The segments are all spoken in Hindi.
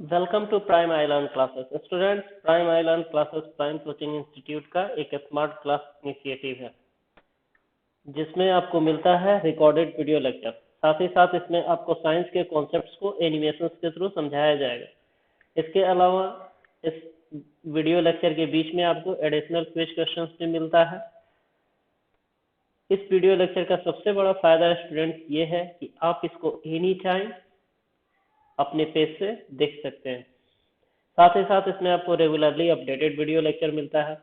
Welcome to Prime I Learn classes. Students, Prime I Learn classes Prime coaching institute का एक स्मार्ट क्लास इनिशिएटिव है जिसमें आपको मिलता है रिकॉर्डेड वीडियो लेक्चर। साथ ही साथ इसमें आपको साइंस के कॉन्सेप्ट्स को एनिमेशंस के थ्रू समझाया जाएगा। इसके अलावा इस वीडियो लेक्चर के बीच में आपको एडिशनल क्विज क्वेश्चंस भी मिलता है। इस वीडियो लेक्चर का सबसे बड़ा फायदा स्टूडेंट्स ये है कि आप इसको एनी टाइम अपने पेज से देख सकते हैं। साथ ही साथ इसमें आपको रेगुलरली अपडेटेड वीडियो लेक्चर मिलता है।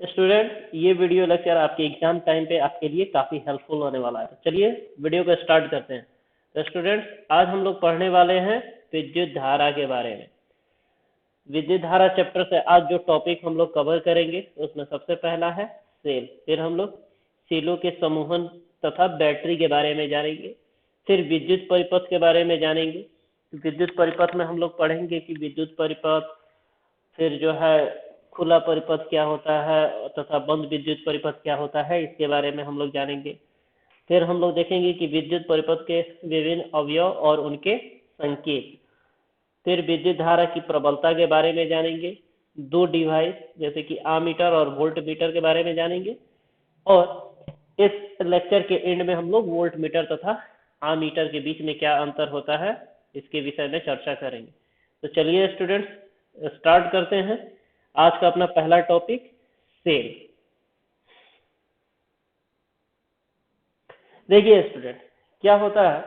स्टूडेंट, ये वीडियो लेक्चर आपके एग्जाम टाइम पे आपके लिए काफ़ी हेल्पफुल होने वाला है। चलिए वीडियो को स्टार्ट करते हैं। तो स्टूडेंट्स, आज हम लोग पढ़ने वाले हैं विद्युत धारा के बारे में। विद्युत धारा चैप्टर से आज जो टॉपिक हम लोग कवर करेंगे उसमें सबसे पहला है सेल। फिर हम लोग सेलों के समूहन तथा बैटरी के बारे में जानेंगे। फिर विद्युत परिपथ के बारे में जानेंगे। विद्युत परिपथ में हम लोग पढ़ेंगे कि विद्युत परिपथ, फिर जो है खुला परिपथ क्या होता है तथा बंद विद्युत परिपथ क्या होता है, इसके बारे में हम लोग जानेंगे। फिर हम लोग देखेंगे कि विद्युत परिपथ के विभिन्न अवयव और उनके संकेत। फिर विद्युत धारा की प्रबलता के बारे में जानेंगे। दो डिवाइस जैसे कि आमीटर और वोल्ट मीटर के बारे में जानेंगे। और इस लेक्चर के एंड में हम लोग वोल्ट मीटर तथा आमीटर के बीच में क्या अंतर होता है इसके विषय में चर्चा करेंगे। तो चलिए स्टूडेंट्स, स्टार्ट करते हैं आज का अपना पहला टॉपिक, सेल। देखिए स्टूडेंट, क्या होता है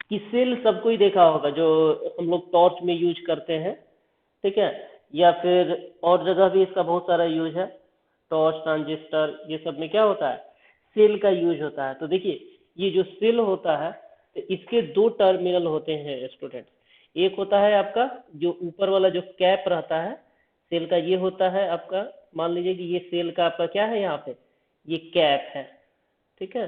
कि सेल सबको ही देखा होगा, जो हम लोग टॉर्च में यूज करते हैं, ठीक है, या फिर और जगह भी इसका बहुत सारा यूज है। टॉर्च, ट्रांजिस्टर, ये सब में क्या होता है, सेल का यूज होता है। तो देखिए ये जो सेल होता है तो इसके दो टर्मिनल होते हैं स्टूडेंट। एक होता है आपका जो ऊपर वाला जो कैप रहता है सेल का, ये होता है आपका, मान लीजिए कि ये सेल का आपका क्या है, यहाँ पे ये कैप है, ठीक है।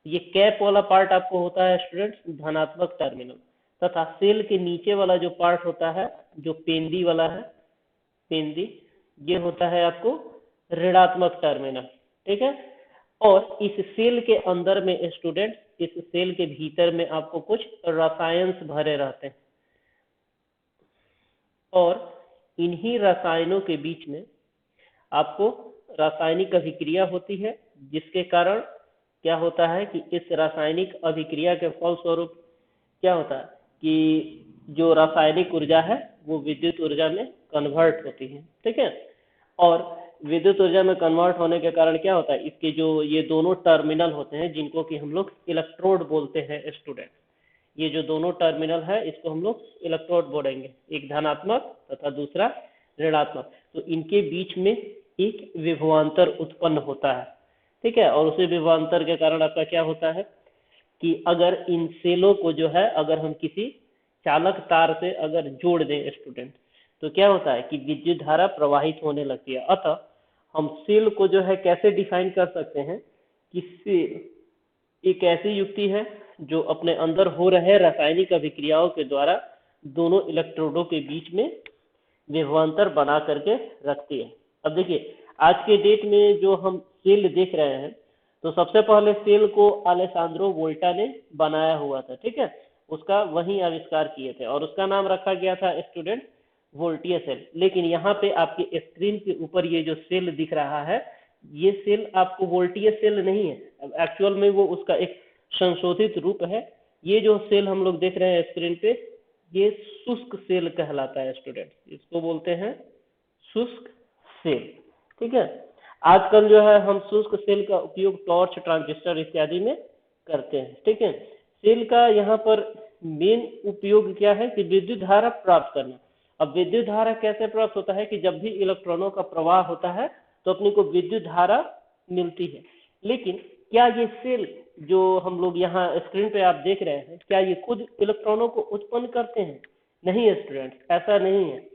ये कैप वाला पार्ट आपको होता है स्टूडेंट धनात्मक टर्मिनल, तथा सेल के नीचे वाला जो पार्ट होता है जो पेंदी वाला है, पेंदी, ये होता है आपको ऋणात्मक टर्मिनल, ठीक है। और इस सेल के अंदर में स्टूडेंट, इस सेल के भीतर में आपको कुछ रसायन भरे रहते हैं और इन्हीं रसायनों के बीच में आपको रासायनिक अभिक्रिया होती है, जिसके कारण क्या होता है कि इस रासायनिक अभिक्रिया के फलस्वरूप क्या होता है कि जो रासायनिक ऊर्जा है वो विद्युत ऊर्जा में कन्वर्ट होती है, ठीक है। और विद्युत ऊर्जा में कन्वर्ट होने के कारण क्या होता है, इसके जो ये दोनों टर्मिनल होते हैं जिनको कि हम लोग इलेक्ट्रोड बोलते हैं स्टूडेंट, ये जो दोनों टर्मिनल है इसको हम लोग इलेक्ट्रोड बोलेंगे, एक धनात्मक तथा दूसरा ऋणात्मक। तो इनके बीच में एक विभवांतर उत्पन्न होता है, ठीक है। और उसी विभवांतर के कारण आपका क्या होता है कि अगर इन सेलों को जो है अगर हम किसी चालक तार से अगर जोड़ दें स्टूडेंट, तो क्या होता है कि विद्युत धारा प्रवाहित होने लगती है। अतः हम सेल को जो है कैसे डिफाइन कर सकते हैं कि सेल एक ऐसी युक्ति है जो अपने अंदर हो रहे रासायनिक अभिक्रियाओं के द्वारा दोनों इलेक्ट्रोडों के बीच में विभवांतर बना करके रखती है। अब देखिए आज के डेट में जो हम सेल देख रहे हैं, तो सबसे पहले सेल को अलेसांद्रो वोल्टा ने बनाया हुआ था, ठीक है, उसका वही आविष्कार किए थे और उसका नाम रखा गया था स्टूडेंट वोल्टीय सेल। लेकिन यहाँ पे आपके स्क्रीन के ऊपर ये जो सेल दिख रहा है, ये सेल आपको वोल्टीय सेल नहीं है, एक्चुअल में वो उसका एक संशोधित रूप है। ये जो सेल हम लोग देख रहे हैं स्क्रीन पे, ये शुष्क सेल कहलाता है स्टूडेंट, इसको बोलते हैं शुष्क सेल, ठीक है। आजकल जो है हम शुष्क सेल का उपयोग टॉर्च, ट्रांजिस्टर इत्यादि में करते हैं, ठीक है। सेल का यहाँ पर मेन उपयोग क्या है कि विद्युत धारा प्राप्त करना। अब विद्युत धारा कैसे प्राप्त होता है कि जब भी इलेक्ट्रॉनों का प्रवाह होता है तो अपने को विद्युत धारा मिलती है। लेकिन क्या ये सेल जो हम लोग यहाँ स्क्रीन पे आप देख रहे हैं, क्या ये खुद इलेक्ट्रॉनों को उत्पन्न करते हैं? नहीं स्टूडेंट, ऐसा नहीं है।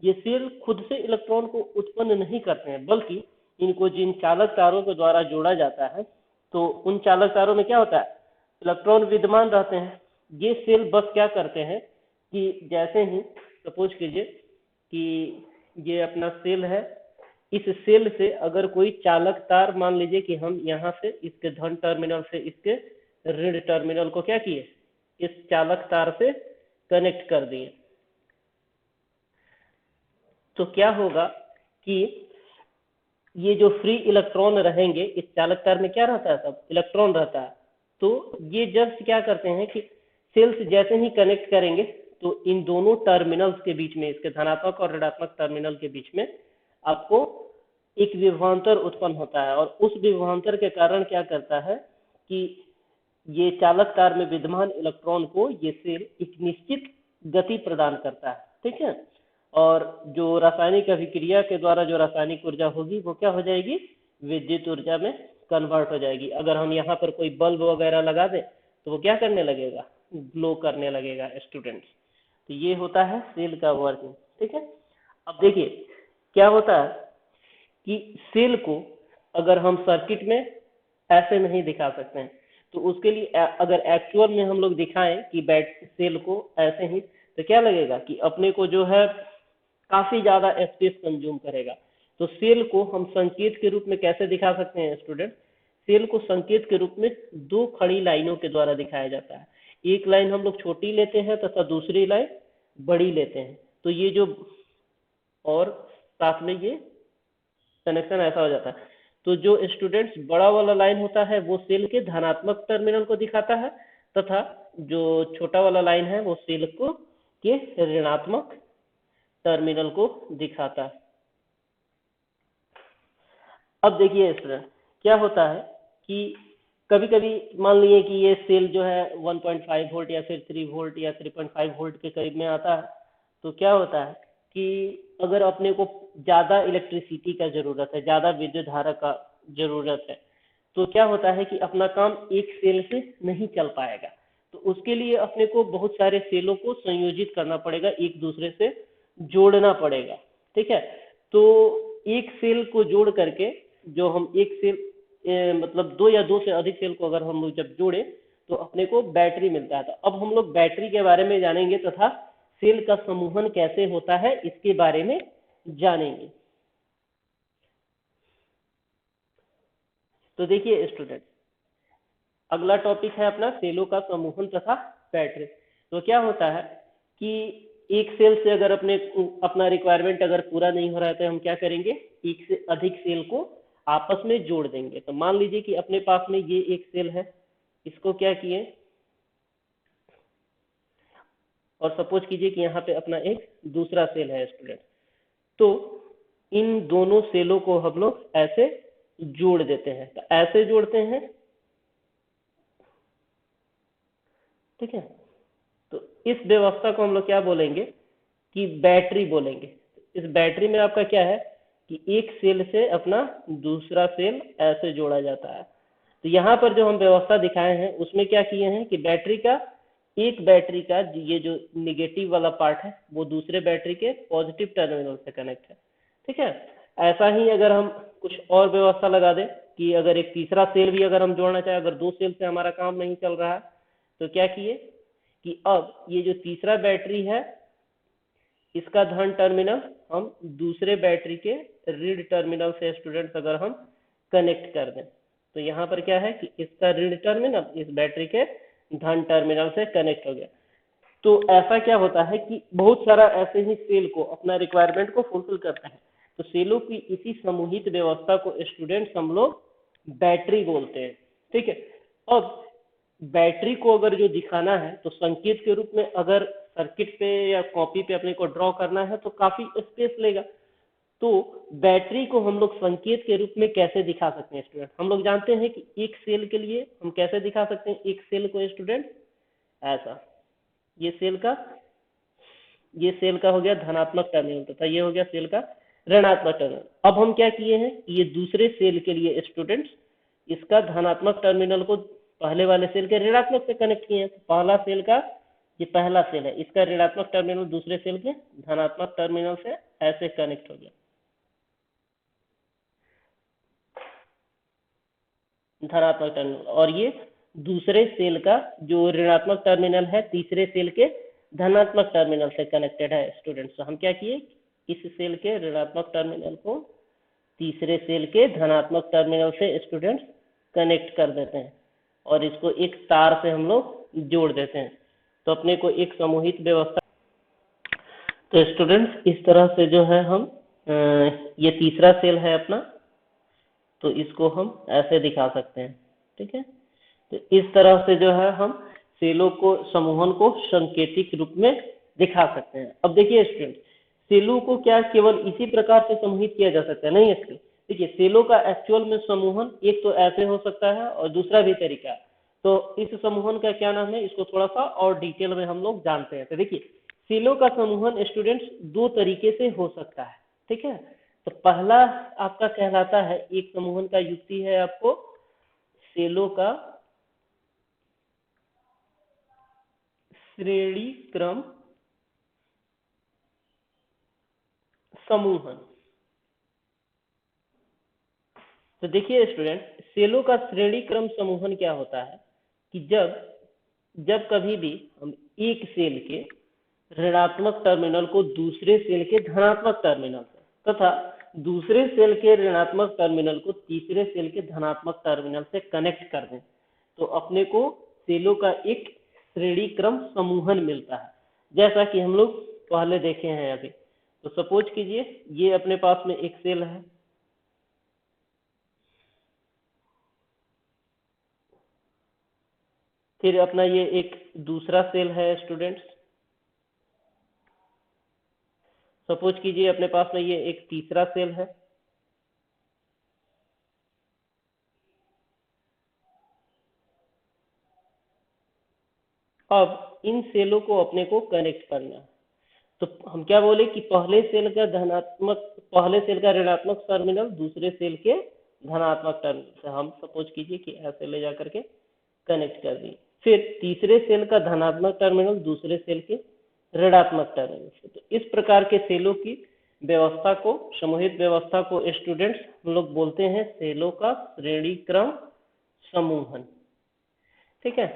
ये सेल खुद से इलेक्ट्रॉन को उत्पन्न नहीं करते हैं, बल्कि इनको जिन चालक तारों के द्वारा जोड़ा जाता है, तो उन चालक तारों में क्या होता है, इलेक्ट्रॉन विद्यमान रहते हैं। ये सेल बस क्या करते हैं कि जैसे ही सपोज कीजिए कि ये अपना सेल है, इस सेल से अगर कोई चालक तार, मान लीजिए कि हम यहाँ से इसके धन टर्मिनल से इसके ऋण टर्मिनल को क्या किए, इस चालक तार से कनेक्ट कर दिए तो क्या होगा कि ये जो फ्री इलेक्ट्रॉन रहेंगे, इस चालक तार में क्या रहता है, सब इलेक्ट्रॉन रहता है। तो ये जस्ट क्या करते हैं कि सेल्स जैसे ही कनेक्ट करेंगे तो इन दोनों टर्मिनल्स के बीच में, इसके धनात्मक और ऋणात्मक टर्मिनल के बीच में आपको एक विभवांतर उत्पन्न होता है, और उस विभवांतर के कारण क्या करता है कि ये चालक तार में विद्यमान इलेक्ट्रॉन को ये सेल एक निश्चित गति प्रदान करता है, ठीक है। और जो रासायनिक अभिक्रिया के द्वारा जो रासायनिक ऊर्जा होगी वो क्या हो जाएगी, विद्युत ऊर्जा में कन्वर्ट हो जाएगी। अगर हम यहाँ पर कोई बल्ब वगैरह लगा दें तो वो क्या करने लगेगा, ग्लो करने लगेगा स्टूडेंट्स। तो ये होता है सेल का वर्किंग, ठीक है। अब देखिए क्या होता है कि सेल को अगर हम सर्किट में ऐसे नहीं दिखा सकते हैं, तो उसके लिए अगर एक्चुअल में हम लोग दिखाएं कि सेल को ऐसे ही, तो क्या लगेगा कि अपने को जो है काफी ज्यादा स्पेस कंज्यूम करेगा। तो सेल को हम संकेत के रूप में कैसे दिखा सकते हैं स्टूडेंट, सेल को संकेत के रूप में दो खड़ी लाइनों के द्वारा दिखाया जाता है। एक लाइन हम लोग छोटी लेते हैं तथा दूसरी लाइन बड़ी लेते हैं। तो ये जो, और साथ में ये कनेक्शन ऐसा हो जाता है। तो जो स्टूडेंट्स बड़ा वाला लाइन होता है वो सेल के धनात्मक टर्मिनल को दिखाता है, तथा जो छोटा वाला लाइन है वो सेल को के ऋणात्मक टर्मिनल को दिखाता है। अब देखिए स्टूडेंट क्या होता है कि कभी कभी मान लीजिए कि ये सेल जो है 1.5 वोल्ट या फिर 3 वोल्ट या 3.5 वोल्ट के करीब में आता है। तो क्या होता है कि अगर अपने को ज्यादा इलेक्ट्रिसिटी का जरूरत है, ज्यादा विद्युत धारा का जरूरत है, तो क्या होता है कि अपना काम एक सेल से नहीं चल पाएगा। तो उसके लिए अपने को बहुत सारे सेलों को संयोजित करना पड़ेगा, एक दूसरे से जोड़ना पड़ेगा, ठीक है। तो एक सेल को जोड़ करके जो हम एक सेल मतलब दो या दो से अधिक सेल को अगर हम लोग जब जोड़े तो अपने को बैटरी मिलता है। तो अब हम लोग बैटरी के बारे में जानेंगे तथा सेल का समूहन कैसे होता है इसके बारे में जानेंगे। तो देखिए स्टूडेंट, अगला टॉपिक है अपना सेलों का समूहन तथा बैटरी। तो क्या होता है कि एक सेल से अगर अपना रिक्वायरमेंट अगर पूरा नहीं हो रहा है तो हम क्या करेंगे, एक से अधिक सेल को आपस में जोड़ देंगे। तो मान लीजिए कि अपने पास में ये एक सेल है, इसको क्या किए, और सपोज कीजिए कि यहाँ पे अपना एक दूसरा सेल है स्टूडेंट। तो इन दोनों सेलों को हम लोग ऐसे जोड़ देते हैं। तो ऐसे जोड़ते हैं, ठीक है। तो इस व्यवस्था को हम लोग क्या बोलेंगे कि बैटरी बोलेंगे। इस बैटरी में आपका क्या है कि एक सेल से अपना दूसरा सेल ऐसे जोड़ा जाता है। तो यहाँ पर जो हम व्यवस्था दिखाए हैं उसमें क्या किए हैं कि एक बैटरी का ये जो निगेटिव वाला पार्ट है वो दूसरे बैटरी के पॉजिटिव टर्मिनल से कनेक्ट है, ठीक है। ऐसा ही अगर हम कुछ और व्यवस्था लगा दें कि अगर एक तीसरा सेल भी अगर हम जोड़ना चाहें, अगर दो सेल से हमारा काम नहीं चल रहा है तो क्या किए कि अब ये जो तीसरा बैटरी है इसका धन टर्मिनल हम दूसरे बैटरी के ऋण टर्मिनल से स्टूडेंट्स अगर हम कनेक्ट कर दें तो यहाँ पर क्या है कि इसका ऋण टर्मिनल इस बैटरी के धन टर्मिनल से कनेक्ट हो गया। तो ऐसा क्या होता है कि बहुत सारा ऐसे ही सेल को अपना रिक्वायरमेंट को फुलफिल करता है। तो सेलों की इसी समूहित व्यवस्था को स्टूडेंट्स हम लोग बैटरी बोलते हैं, ठीक है। अब बैटरी को अगर जो दिखाना है तो संकेत के रूप में अगर सर्किट पे या कॉपी पे अपने को ड्रॉ करना है तो काफी स्पेस लेगा। तो बैटरी को हम लोग संकेत के रूप में कैसे दिखा सकते हैं स्टूडेंट, हम लोग जानते हैं कि एक सेल के लिए हम कैसे दिखा सकते हैं एक सेल को स्टूडेंट, ऐसा। ये सेल का हो गया धनात्मक टर्मिनल तथा ये हो गया सेल का ऋणात्मक टर्मिनल। अब हम क्या किए हैं, ये दूसरे सेल के लिए स्टूडेंट्स इसका धनात्मक टर्मिनल को पहले वाले सेल के ऋणात्मक से कनेक्ट किए हैं। तो पहला सेल का, ये पहला सेल है, इसका ऋणात्मक टर्मिनल दूसरे सेल के धनात्मक टर्मिनल से ऐसे कनेक्ट हो गया, धनात्मक टर्मिनल। और ये दूसरे सेल का जो ऋणात्मक टर्मिनल है तीसरे सेल के धनात्मक टर्मिनल से कनेक्टेड है स्टूडेंट्स। तो हम क्या किए, इस सेल के ऋणात्मक टर्मिनल को तीसरे सेल के धनात्मक टर्मिनल से स्टूडेंट्स कनेक्ट कर देते हैं और इसको एक तार से हम लोग जोड़ देते हैं। तो अपने को एक समूहित व्यवस्था। तो स्टूडेंट्स इस तरह से जो है हम ये तीसरा सेल है अपना, तो इसको हम ऐसे दिखा सकते हैं। ठीक है, तो इस तरह से जो है हम सेलों को समूहन को सांकेतिक रूप में दिखा सकते हैं। अब देखिए स्टूडेंट, सेलों को क्या केवल इसी प्रकार से समूहित किया जा सकता है? नहीं है। देखिए सेलों का एक्चुअल में समूहन एक तो ऐसे हो सकता है और दूसरा भी तरीका है। तो इस समूहन का क्या नाम है, इसको थोड़ा सा और डिटेल में हम लोग जानते हैं। तो देखिए सेलों का समूहन स्टूडेंट्स दो तरीके से हो सकता है। ठीक है, तो पहला आपका कहलाता है, एक समूहन का युक्ति है आपको सेलों का श्रेणी क्रम समूहन। तो देखिए स्टूडेंट, सेलों का श्रेणी क्रम समूहन क्या होता है कि जब कभी भी हम एक सेल के ऋणात्मक टर्मिनल को दूसरे सेल के धनात्मक टर्मिनल से तथा दूसरे सेल के ऋणात्मक टर्मिनल को तीसरे सेल के धनात्मक टर्मिनल से कनेक्ट कर दें, तो अपने को सेलों का एक श्रेणी क्रम समूहन मिलता है, जैसा कि हम लोग पहले देखे हैं अभी। तो सपोज कीजिए ये अपने पास में एक सेल है, फिर अपना ये एक दूसरा सेल है स्टूडेंट्स, सपोज कीजिए अपने पास में ये एक तीसरा सेल है, अब इन सेलों को अपने को कनेक्ट करना है। तो हम क्या बोले कि पहले सेल का ऋणात्मक टर्मिनल दूसरे सेल के धनात्मक टर्मिनल से हम सपोज कीजिए कि ऐसे ले जा करके कनेक्ट कर दिए, फिर तीसरे सेल का धनात्मक टर्मिनल दूसरे सेल के ऋणात्मक टर्मिनल से। तो इस प्रकार के सेलों की व्यवस्था को, समूहित व्यवस्था को स्टूडेंट्स हम लोग बोलते हैं सेलों का श्रेणी क्रम समूहन। ठीक है,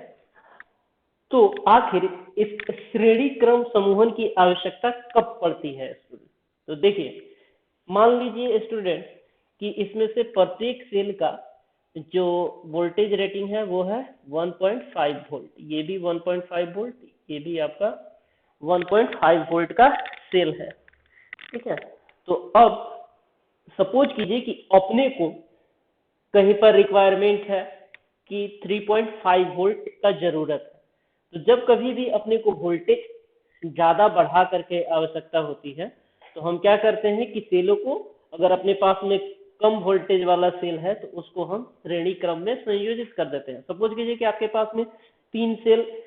तो आखिर इस श्रेणी क्रम समूहन की आवश्यकता कब पड़ती है स्टूडेंट? तो देखिए मान लीजिए स्टूडेंट कि इसमें से प्रत्येक सेल का जो वोल्टेज रेटिंग है वो है 1.5 वोल्ट, ये भी 1.5 वोल्ट, ये भी आपका 1.5 वोल्ट का सेल है। ठीक है, तो अब सपोज कीजिए कि अपने को कहीं पर रिक्वायरमेंट है कि 3.5 वोल्ट का जरूरत है, तो जब कभी भी अपने को वोल्टेज ज्यादा बढ़ा करके आवश्यकता होती है, तो हम क्या करते हैं कि सेलों को, अगर अपने पास में कम वोल्टेज वाला सेल है तो उसको हम श्रेणी क्रम में संयोजित कर देते हैं। सपोज कीजिए कि आपके पास में 3 सेल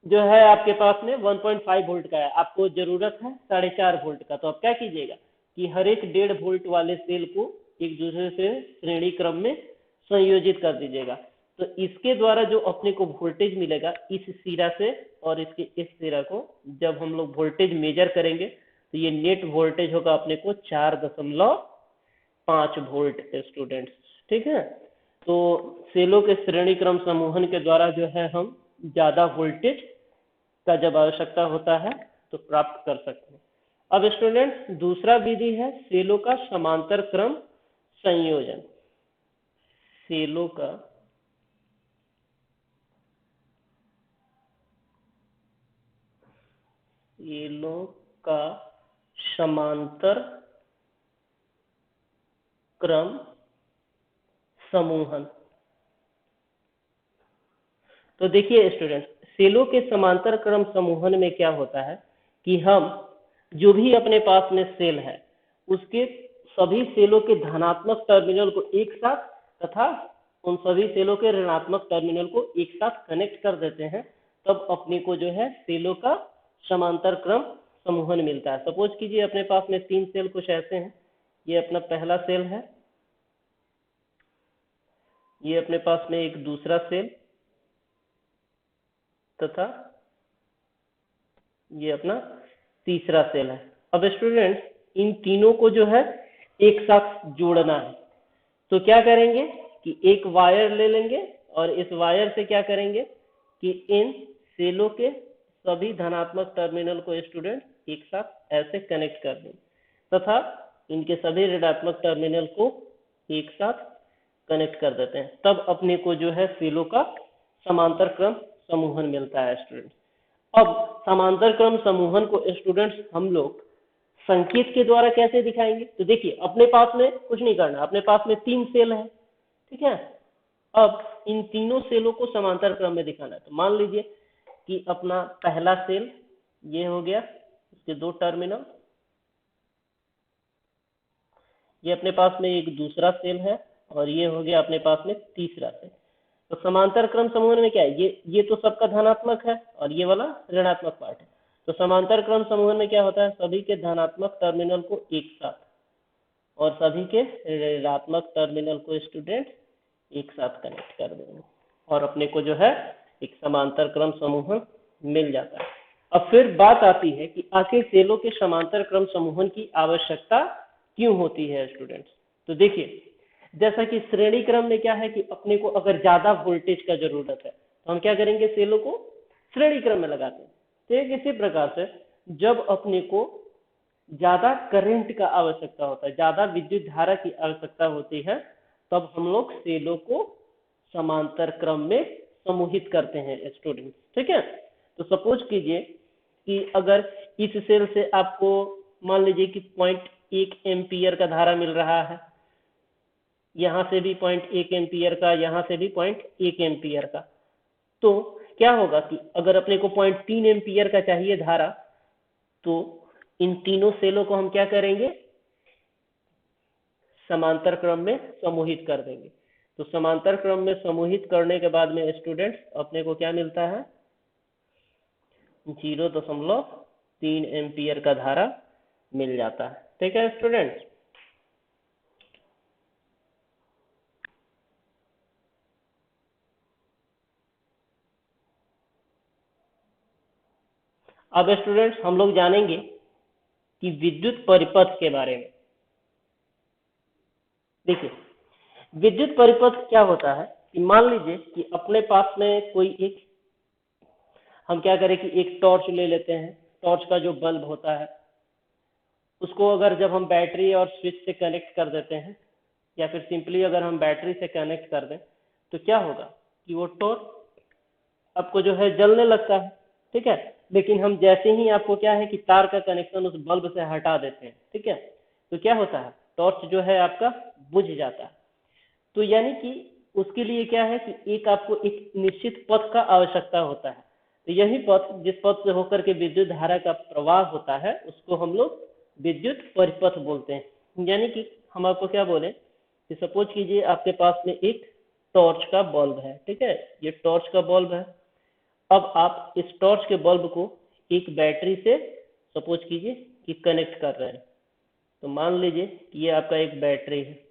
जो है आपके पास में 1.5 वोल्ट का है, आपको जरूरत है 4.5 वोल्ट का, तो आप क्या कीजिएगा कि हर एक 1.5 वोल्ट वाले सेल को एक दूसरे से श्रेणी क्रम में संयोजित कर दीजिएगा। तो इसके द्वारा जो अपने को वोल्टेज मिलेगा इस सिरा से और इसके इस सिरा को जब हम लोग वोल्टेज मेजर करेंगे तो ये नेट वोल्टेज होगा अपने को 4.5 वोल्ट स्टूडेंट्स। ठीक है, तो सेलों के श्रेणी क्रम समूहन के द्वारा जो है हम ज्यादा वोल्टेज का जब आवश्यकता होता है तो प्राप्त कर सकते हैं। अब स्टूडेंट दूसरा विधि है सेलों का समांतर क्रम संयोजन। सेलों का समांतर क्रम समूहन। तो देखिए स्टूडेंट, सेलों के समांतर क्रम समूहन में क्या होता है कि हम जो भी अपने पास में सेल है उसके सभी सेलों के धनात्मक टर्मिनल को एक साथ तथा उन सभी सेलों के ऋणात्मक टर्मिनल को एक साथ कनेक्ट कर देते हैं, तब अपने को जो है सेलों का समांतर क्रम समूहन मिलता है। सपोज कीजिए अपने पास में 3 सेल कुछ ऐसे हैं, ये अपना पहला सेल है, ये अपने पास में एक दूसरा सेल तथा ये अपना तीसरा सेल है। अब स्टूडेंट्स इन तीनों को जो है एक साथ जोड़ना है, तो क्या करेंगे कि एक वायर ले लेंगे और इस वायर से क्या करेंगे कि इन सेलों के सभी धनात्मक टर्मिनल को स्टूडेंट एक साथ ऐसे कनेक्ट कर दें तथा इनके सभी ऋणात्मक टर्मिनल को एक साथ कनेक्ट कर देते हैं, तब अपने को जो है सेलों का समांतर क्रम समूहन मिलता है स्टूडेंट। अब समांतर क्रम समूहन को स्टूडेंट्स हम लोग संकेत के द्वारा कैसे दिखाएंगे? तो देखिए, अपने पास में कुछ नहीं करना, अपने पास में 3 सेल है, ठीक है। अब इन तीनों सेलों को समांतर क्रम में दिखाना है। तो मान लीजिए कि अपना पहला सेल ये हो गया, इसके 2 टर्मिनल, ये अपने पास में एक दूसरा सेल है, और ये हो गया अपने पास में तीसरा सेल। तो समांतर क्रम समूहन में क्या है, ये तो सबका धनात्मक है और ये वाला ऋणात्मक पार्ट है। तो समांतर क्रम समूहन में क्या होता है, सभी के धनात्मक टर्मिनल को एक साथ और सभी के ऋणात्मक टर्मिनल को स्टूडेंट एक साथ कनेक्ट कर देंगे और अपने को जो है एक समांतर क्रम समूहन मिल जाता है। अब फिर बात आती है कि आखिर सेलों के समांतर क्रम समूहन की आवश्यकता क्यों होती है स्टूडेंट्स? तो देखिए, जैसा कि श्रेणी क्रम में क्या है कि अपने को अगर ज्यादा वोल्टेज का जरूरत है तो हम क्या करेंगे, सेलों को श्रेणी क्रम में लगाते हैं। तो एक इसी प्रकार से जब अपने को ज्यादा करंट का आवश्यकता होता है, ज्यादा विद्युत धारा की आवश्यकता होती है, तब हम लोग सेलों को समांतर क्रम में समूहित करते हैं स्टूडेंट, ठीक है। तो सपोज कीजिए कि अगर इस सेल से आपको मान लीजिए कि 0.1 एम्पियर का धारा मिल रहा है, यहाँ से भी 0.1 एम्पियर का, यहाँ से भी 0.1 एम्पियर का, तो क्या होगा कि अगर अपने को 0.3 एम्पियर का चाहिए धारा, तो इन तीनों सेलों को हम क्या करेंगे, समांतर क्रम में समूहित कर देंगे। तो समांतर क्रम में समूहित करने के बाद में स्टूडेंट्स अपने को क्या मिलता है, 0.3 एम्पियर का धारा मिल जाता है, ठीक है स्टूडेंट्स। अब स्टूडेंट्स हम लोग जानेंगे कि विद्युत परिपथ के बारे में। देखिए, विद्युत परिपथ क्या होता है कि मान लीजिए कि अपने पास में कोई एक, हम क्या करें कि एक टॉर्च ले लेते हैं, टॉर्च का जो बल्ब होता है उसको अगर जब हम बैटरी और स्विच से कनेक्ट कर देते हैं, या फिर सिंपली अगर हम बैटरी से कनेक्ट कर दें, तो क्या होगा कि वो टॉर्च आपको जो है जलने लगता है, ठीक है। लेकिन हम जैसे ही आपको क्या है कि तार का कनेक्शन उस बल्ब से हटा देते हैं, ठीक है, तो क्या होता है, टॉर्च जो है आपका बुझ जाता है। तो यानी कि उसके लिए क्या है कि एक आपको एक निश्चित पथ का आवश्यकता होता है। तो यही पथ, जिस पथ से होकर के विद्युत धारा का प्रवाह होता है, उसको हम लोग विद्युत परिपथ बोलते हैं। यानी कि हम आपको क्या बोले कि सपोज कीजिए आपके पास में एक टॉर्च का बल्ब है, ठीक है, ये टॉर्च का बल्ब है। अब आप इस टॉर्च के बल्ब को एक बैटरी से सपोज कीजिए कि कनेक्ट कर रहे हैं। तो मान लीजिए कि ये आपका एक बैटरी है,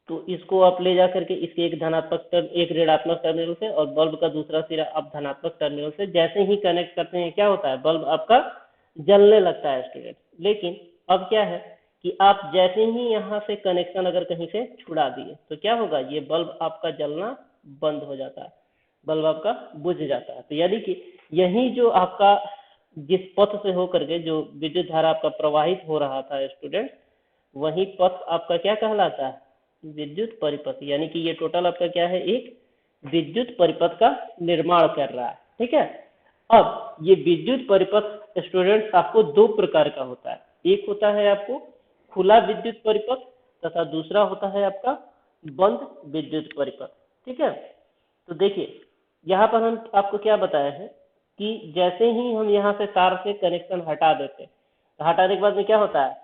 तो इसको आप ले जा करके इसके एक एक ऋणात्मक टर्मिनल से और बल्ब का दूसरा सिरा आप धनात्मक टर्मिनल से जैसे ही कनेक्ट करते हैं, क्या होता है, बल्ब आपका जलने लगता है स्टूडेंट। लेकिन अब क्या है कि आप जैसे ही यहाँ से कनेक्शन अगर कहीं से छुड़ा दिए तो क्या होगा, ये बल्ब आपका जलना बंद हो जाता है, बल्ब आपका बुझ जाता है। तो यानी कि यही जो आपका जिस पथ से होकर के जो विद्युत धारा आपका प्रवाहित हो रहा था स्टूडेंट, वही पथ आपका क्या कहलाता है, विद्युत परिपथ। यानी कि ये टोटल आपका क्या है, एक विद्युत परिपथ का निर्माण कर रहा है, ठीक है। अब ये विद्युत परिपथ स्टूडेंट्स आपको 2 प्रकार का होता है, एक होता है आपको खुला विद्युत परिपथ तथा दूसरा होता है आपका बंद विद्युत परिपथ, ठीक है। तो देखिए, यहाँ पर हम आपको क्या बताया है कि जैसे ही हम यहाँ से तार से कनेक्शन हटा देते हैं, तो हटाने के बाद में क्या होता है,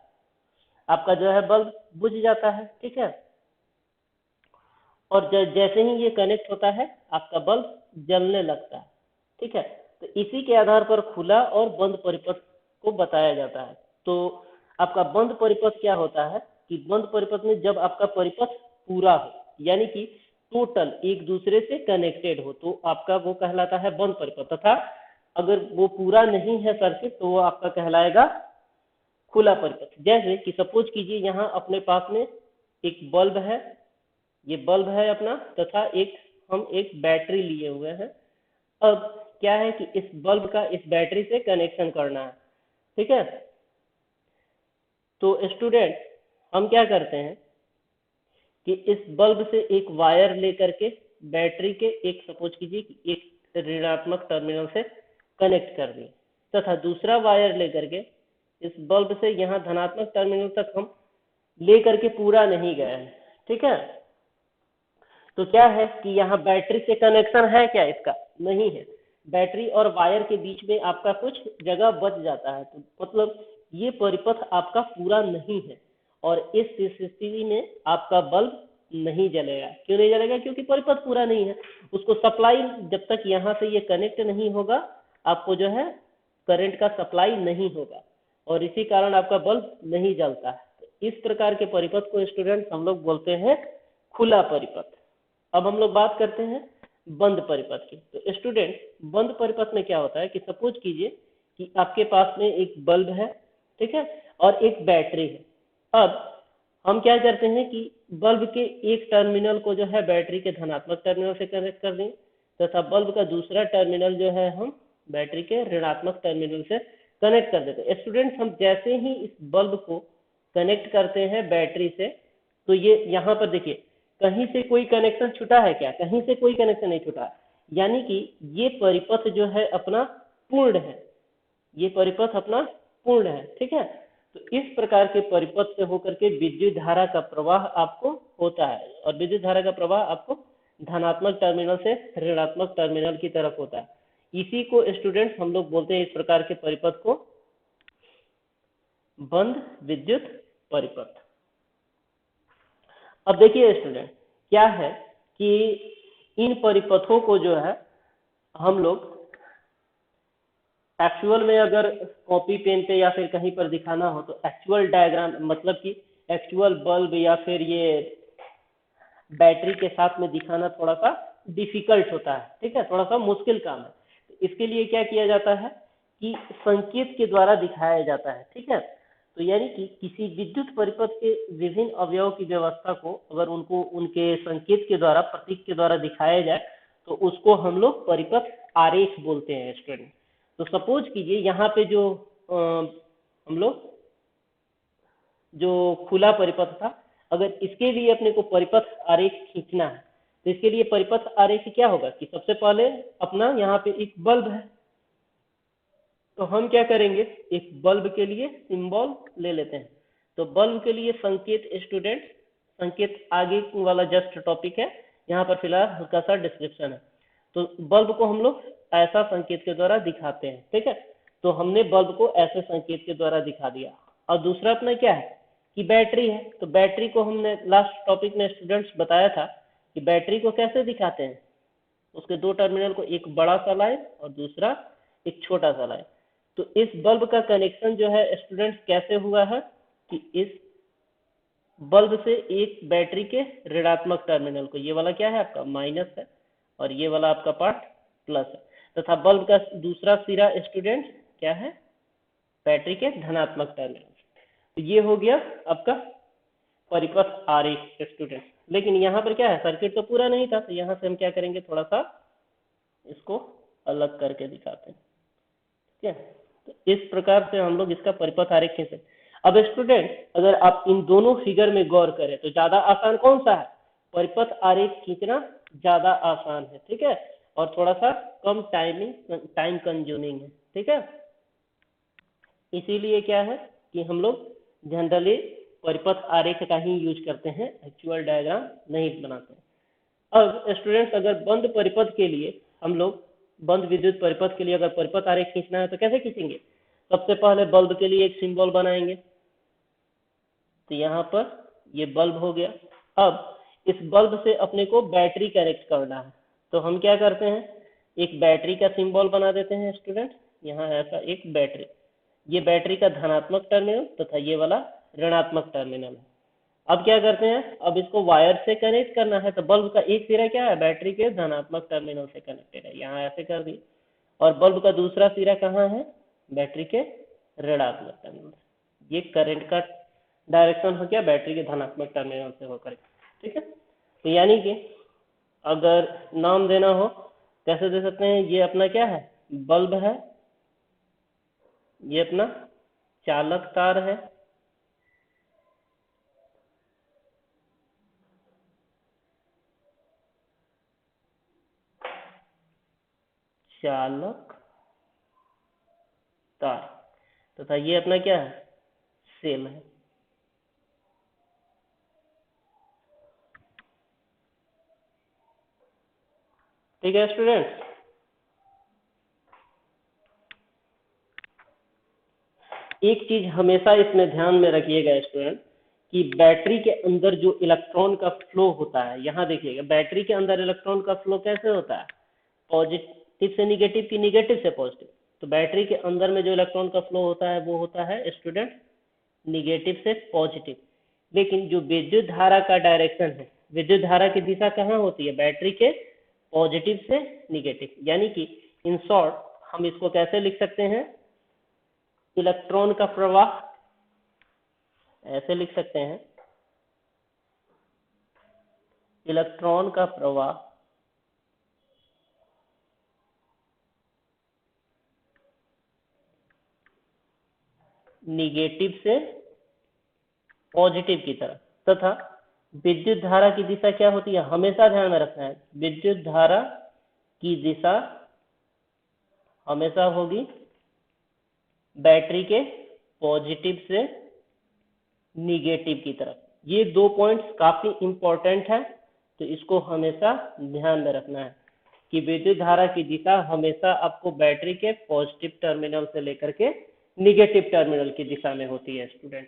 आपका जो है बल्ब बुझ जाता है, ठीक है। और जैसे ही ये कनेक्ट होता है आपका बल्ब जलने लगता है, ठीक है। तो इसी के आधार पर खुला और बंद परिपथ को बताया जाता है। तो आपका बंद परिपथ क्या होता है कि बंद परिपथ में जब आपका परिपथ पूरा हो, यानी कि टोटल एक दूसरे से कनेक्टेड हो, तो आपका वो कहलाता है बंद परिपथ। तथा अगर वो पूरा नहीं है सर्किट, तो वो आपका कहलाएगा खुला परिपथ। जैसे कि सपोज कीजिए यहाँ अपने पास में एक बल्ब है, ये बल्ब है अपना, तथा हम एक बैटरी लिए हुए हैं। अब क्या है कि इस बल्ब का इस बैटरी से कनेक्शन करना है। ठीक है। तो स्टूडेंट हम क्या करते हैं कि इस बल्ब से एक वायर लेकर के बैटरी के एक सपोज कीजिए कि एक ऋणात्मक टर्मिनल से कनेक्ट कर दिए, तथा दूसरा वायर लेकर के इस बल्ब से यहाँ धनात्मक टर्मिनल तक हम लेकर के पूरा नहीं गए हैं, ठीक है। तो क्या है कि यहाँ बैटरी से कनेक्शन है क्या? इसका नहीं है। बैटरी और वायर के बीच में आपका कुछ जगह बच जाता है, तो मतलब ये परिपथ आपका पूरा नहीं है और इस स्थिति में आपका बल्ब नहीं जलेगा। क्यों नहीं जलेगा? क्योंकि परिपथ पूरा नहीं है। उसको सप्लाई जब तक यहाँ से ये कनेक्ट नहीं होगा, आपको जो है करंट का सप्लाई नहीं होगा और इसी कारण आपका बल्ब नहीं जलता है। तो इस प्रकार के परिपथ को स्टूडेंट हम लोग बोलते हैं खुला परिपथ। अब हम लोग बात करते हैं बंद परिपथ की। तो स्टूडेंट बंद परिपथ में क्या होता है कि सपोज कीजिए कि आपके पास में एक बल्ब है, ठीक है, और एक बैटरी है। अब हम क्या करते हैं कि बल्ब के एक टर्मिनल को जो है बैटरी के धनात्मक टर्मिनल से कनेक्ट कर दें तथा बल्ब का दूसरा टर्मिनल जो है हम बैटरी के ऋणात्मक टर्मिनल से कनेक्ट कर देते हैं। स्टूडेंट हम जैसे ही इस बल्ब को कनेक्ट करते हैं बैटरी से, तो ये यहाँ पर देखिए कहीं से कोई कनेक्शन छूटा है क्या? कहीं से कोई कनेक्शन नहीं छूटा, यानी कि ये परिपथ जो है अपना पूर्ण है, ये परिपथ अपना पूर्ण है, ठीक है। तो इस प्रकार के परिपथ से होकर के विद्युत धारा का प्रवाह आपको होता है और विद्युत धारा का प्रवाह आपको धनात्मक टर्मिनल से ऋणात्मक टर्मिनल की तरफ होता है। इसी को स्टूडेंट्स हम लोग बोलते हैं इस प्रकार के परिपथ को बंद विद्युत परिपथ। अब देखिए स्टूडेंट क्या है कि इन परिपथों को जो है हम लोग एक्चुअल में अगर कॉपी पेन पे या फिर कहीं पर दिखाना हो तो एक्चुअल डायग्राम, मतलब कि एक्चुअल बल्ब या फिर ये बैटरी के साथ में दिखाना थोड़ा सा डिफिकल्ट होता है, ठीक है, थोड़ा सा मुश्किल काम है। तो इसके लिए क्या किया जाता है कि संकेत के द्वारा दिखाया जाता है, ठीक है। तो यानी कि किसी विद्युत परिपथ के विभिन्न अवयव की व्यवस्था को अगर उनको उनके संकेत के द्वारा, प्रतीक के द्वारा दिखाया जाए तो उसको हम लोग परिपथ आरेख बोलते हैं स्टूडेंट। तो सपोज कीजिए यहाँ पे जो हम लोग जो खुला परिपथ था, अगर इसके लिए अपने को परिपथ आरेख खींचना है तो इसके लिए परिपथ आरेख क्या होगा कि सबसे पहले अपना यहाँ पे एक बल्ब है, तो हम क्या करेंगे एक बल्ब के लिए सिंबल ले लेते हैं। तो बल्ब के लिए संकेत स्टूडेंट, संकेत आगे वाला जस्ट टॉपिक है, यहाँ पर फिलहाल हल्का सा डिस्क्रिप्शन है। तो बल्ब को हम लोग ऐसा संकेत के द्वारा दिखाते हैं, ठीक है। तो हमने बल्ब को ऐसे संकेत के द्वारा दिखा दिया। और दूसरा अपना क्या है कि बैटरी है, तो बैटरी को हमने लास्ट टॉपिक में स्टूडेंट्स बताया था कि बैटरी को कैसे दिखाते हैं, उसके दो टर्मिनल को एक बड़ा सा लाइन और दूसरा एक छोटा सा लाइन। तो इस बल्ब का कनेक्शन जो है स्टूडेंट्स कैसे हुआ है कि इस बल्ब से एक बैटरी के ऋणात्मक टर्मिनल को, ये वाला क्या है आपका माइनस है और ये वाला आपका पार्ट प्लस है, तथा बल्ब का दूसरा सिरा स्टूडेंट क्या है बैटरी के धनात्मक टर्मिनल। तो ये हो गया आपका परिपथ आरेख स्टूडेंट। लेकिन यहाँ पर क्या है सर्किट तो पूरा नहीं था, तो यहाँ से हम क्या करेंगे थोड़ा सा इसको अलग करके दिखाते हैं, ठीक है। तो इस प्रकार से हम लोग इसका परिपथ आरेख खींचे। अब स्टूडेंट अगर आप इन दोनों फिगर में गौर करें तो ज्यादा आसान कौन सा है? परिपथ आरेख खींचना ज्यादा आसान है, ठीक है, और थोड़ा सा कम टाइम कंज्यूमिंग है, ठीक है। इसीलिए क्या है कि हम लोग जनरली परिपथ आरेख का ही यूज करते हैं, एक्चुअल डायग्राम नहीं बनाते हैं। अब स्टूडेंट्स अगर बंद परिपथ के लिए हम लोग बंद विद्युत परिपथ के लिए अगर परिपथ आरेख खींचना है तो कैसे खींचेंगे? सबसे पहले बल्ब के लिए एक सिंबल बनाएंगे, तो यहाँ पर ये बल्ब हो गया। अब इस बल्ब से अपने को बैटरी कनेक्ट करना है, तो हम क्या करते हैं एक बैटरी का सिंबल बना देते हैं स्टूडेंट। यहाँ ऐसा एक बैटरी, ये बैटरी का धनात्मक टर्मिनल तथा ये वाला ऋणात्मक टर्मिनल है। अब क्या करते हैं, अब इसको वायर से कनेक्ट करना है, तो बल्ब का एक सिरा क्या है बैटरी के धनात्मक टर्मिनल से कनेक्टेड है, यहाँ ऐसे कर दिए। और बल्ब का दूसरा सिरा कहाँ है बैटरी के ऋणात्मक टर्मिनल। ये करंट का डायरेक्शन हो गया बैटरी के धनात्मक टर्मिनल से होकर, ठीक है। तो यानी कि अगर नाम देना हो कैसे दे सकते हैं, ये अपना क्या है बल्ब है, ये अपना चालक तार है, चालक तार तथा ये अपना क्या है, सेल है। ठीक है स्टूडेंट्स, एक चीज हमेशा इसमें ध्यान में रखिएगा स्टूडेंट कि बैटरी के अंदर जो इलेक्ट्रॉन का फ्लो होता है, यहाँ देखिएगा बैटरी के अंदर इलेक्ट्रॉन का फ्लो कैसे होता है, पॉजिटिव से निगेटिव की निगेटिव से पॉजिटिव। तो बैटरी के अंदर में जो इलेक्ट्रॉन का फ्लो होता है वो होता है स्टूडेंट निगेटिव से पॉजिटिव। लेकिन जो विद्युत धारा का डायरेक्शन है, विद्युत धारा की दिशा कहाँ होती है, बैटरी के पॉजिटिव से निगेटिव। यानी कि इन शॉर्ट हम इसको कैसे लिख सकते हैं, इलेक्ट्रॉन का प्रवाह ऐसे लिख सकते हैं, इलेक्ट्रॉन का प्रवाह निगेटिव से पॉजिटिव की तरफ, तथा विद्युत धारा की दिशा क्या होती है, हमेशा ध्यान में रखना है, विद्युत धारा की दिशा हमेशा होगी बैटरी के पॉजिटिव से निगेटिव की तरफ। ये दो पॉइंट्स काफी इंपॉर्टेंट है, तो इसको हमेशा ध्यान में रखना है कि विद्युत धारा की दिशा हमेशा आपको बैटरी के पॉजिटिव टर्मिनल से लेकर के निगेटिव टर्मिनल की दिशा में होती है स्टूडेंट।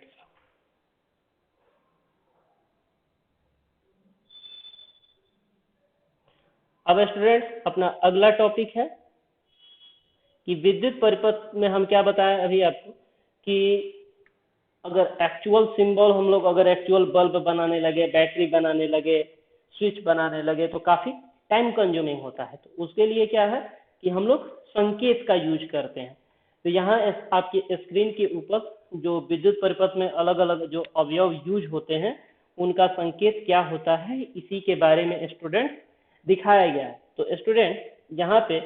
अब स्टूडेंट अपना अगला टॉपिक है कि विद्युत परिपथ में हम क्या बताएं अभी आपको कि अगर एक्चुअल सिंबल हम लोग अगर एक्चुअल बल्ब बनाने लगे, बैटरी बनाने लगे, स्विच बनाने लगे तो काफी टाइम कंज्यूमिंग होता है। तो उसके लिए क्या है कि हम लोग संकेत का यूज करते हैं। तो यहाँ आपकी स्क्रीन के ऊपर जो विद्युत परिपथ में अलग अलग जो अवयव यूज होते हैं उनका संकेत क्या होता है, इसी के बारे में स्टूडेंट दिखाया गया है। तो स्टूडेंट यहाँ पे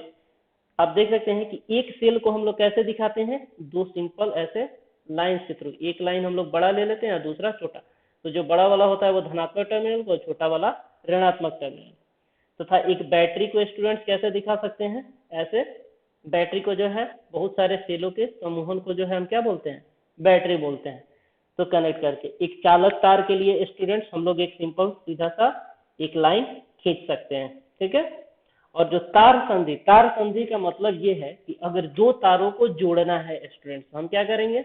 आप देख सकते हैं कि एक सेल को हम लोग कैसे दिखाते हैं, दो सिंपल ऐसे लाइन के थ्रू, एक लाइन हम लोग बड़ा ले लेते हैं और दूसरा छोटा। तो जो बड़ा वाला होता है वो धनात्मक टर्मिनल को, छोटा वाला ऋणात्मक टर्मिनल। तथा एक बैटरी को स्टूडेंट्स कैसे दिखा सकते हैं, ऐसे बैटरी को जो है बहुत सारे सेलों के समूहन को जो है हम क्या बोलते हैं, बैटरी बोलते हैं। तो कनेक्ट करके एक चालक तार के लिए स्टूडेंट्स हम लोग एक सिंपल सीधा सा एक लाइन खींच सकते हैं। ठीक है। और जो तार संधि का मतलब ये है कि अगर दो तारों को जोड़ना है स्टूडेंट्स, हम क्या करेंगे,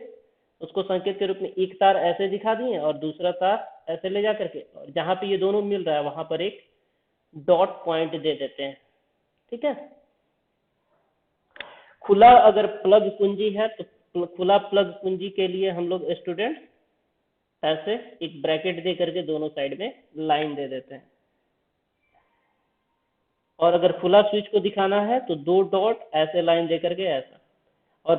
उसको संकेत के रूप में एक तार ऐसे दिखा दिए और दूसरा तार ऐसे ले जा करके, और जहां पे ये दोनों मिल रहा है वहां पर एक डॉट पॉइंट दे देते हैं। ठीक है। खुला अगर प्लग कुंजी है तो खुला प्लग कुंजी के लिए हम लोग स्टूडेंट ऐसे एक ब्रैकेट दे करके दोनों साइड में लाइन दे देते हैं। और अगर खुला स्विच को दिखाना है तो दो डॉट ऐसे लाइन दे करके ऐसा, और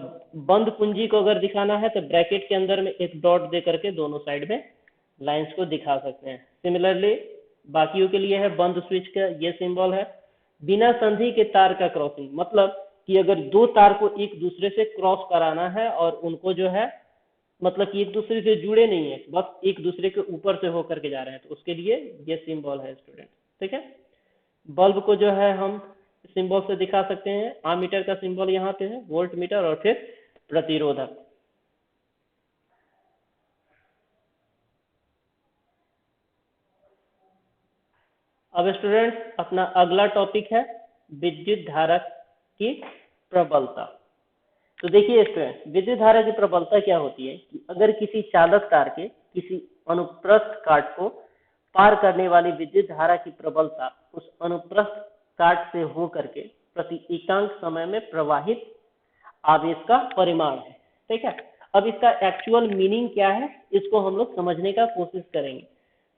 बंद कुंजी को अगर दिखाना है तो ब्रैकेट के अंदर में एक डॉट दे करके दोनों साइड में लाइंस को दिखा सकते हैं। सिमिलरली बाकियों के लिए है बंद स्विच का ये सिंबल है। बिना संधि के तार का क्रॉसिंग, मतलब कि अगर दो तार को एक दूसरे से क्रॉस कराना है और उनको जो है मतलब कि एक दूसरे से जुड़े नहीं है, बस एक दूसरे के ऊपर से होकर के जा रहे हैं, तो उसके लिए ये सिंबल है स्टूडेंट। ठीक है। बल्ब को जो है हम सिंबल से दिखा सकते हैं, आमीटर का सिंबल यहाँ पे है, वोल्ट मीटर, और फिर प्रतिरोधक। अब स्टूडेंट्स अपना अगला टॉपिक है विद्युत धारा की प्रबलता। तो देखिए स्टूडेंट, विद्युत धारा की प्रबलता क्या होती है कि अगर किसी चालक तार के किसी अनुप्रस्थ काट को पार करने वाली विद्युत धारा की प्रबलता उस अनुप्रस्थ काट से हो करके प्रति एकांक समय में प्रवाहित आवेश का परिमाण है। ठीक है। अब इसका एक्चुअल मीनिंग क्या है इसको हम लोग समझने का कोशिश करेंगे।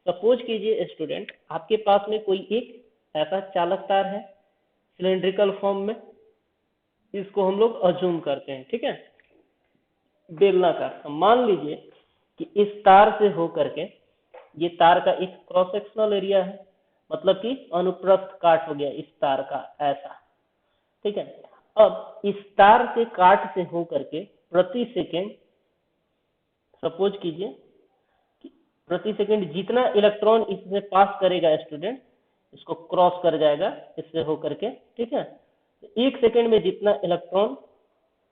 सपोज कीजिए स्टूडेंट, आपके पास में कोई एक ऐसा चालक तार है सिलेंड्रिकल फॉर्म में, इसको हम लोग अज्यूम करते हैं। ठीक है। बेलनाकार। मान लीजिए कि इस तार से होकर के, ये तार का एक क्रॉस सेक्शनल एरिया है, मतलब कि अनुप्रस्थ काट हो गया इस तार का ऐसा। ठीक है। अब इस तार के काट से होकर के प्रति सेकेंड सपोज कीजिए कि प्रति सेकंड जितना इलेक्ट्रॉन इसमें पास करेगा स्टूडेंट, इसको क्रॉस कर जाएगा इससे होकर के, ठीक है। तो 1 सेकंड में जितना इलेक्ट्रॉन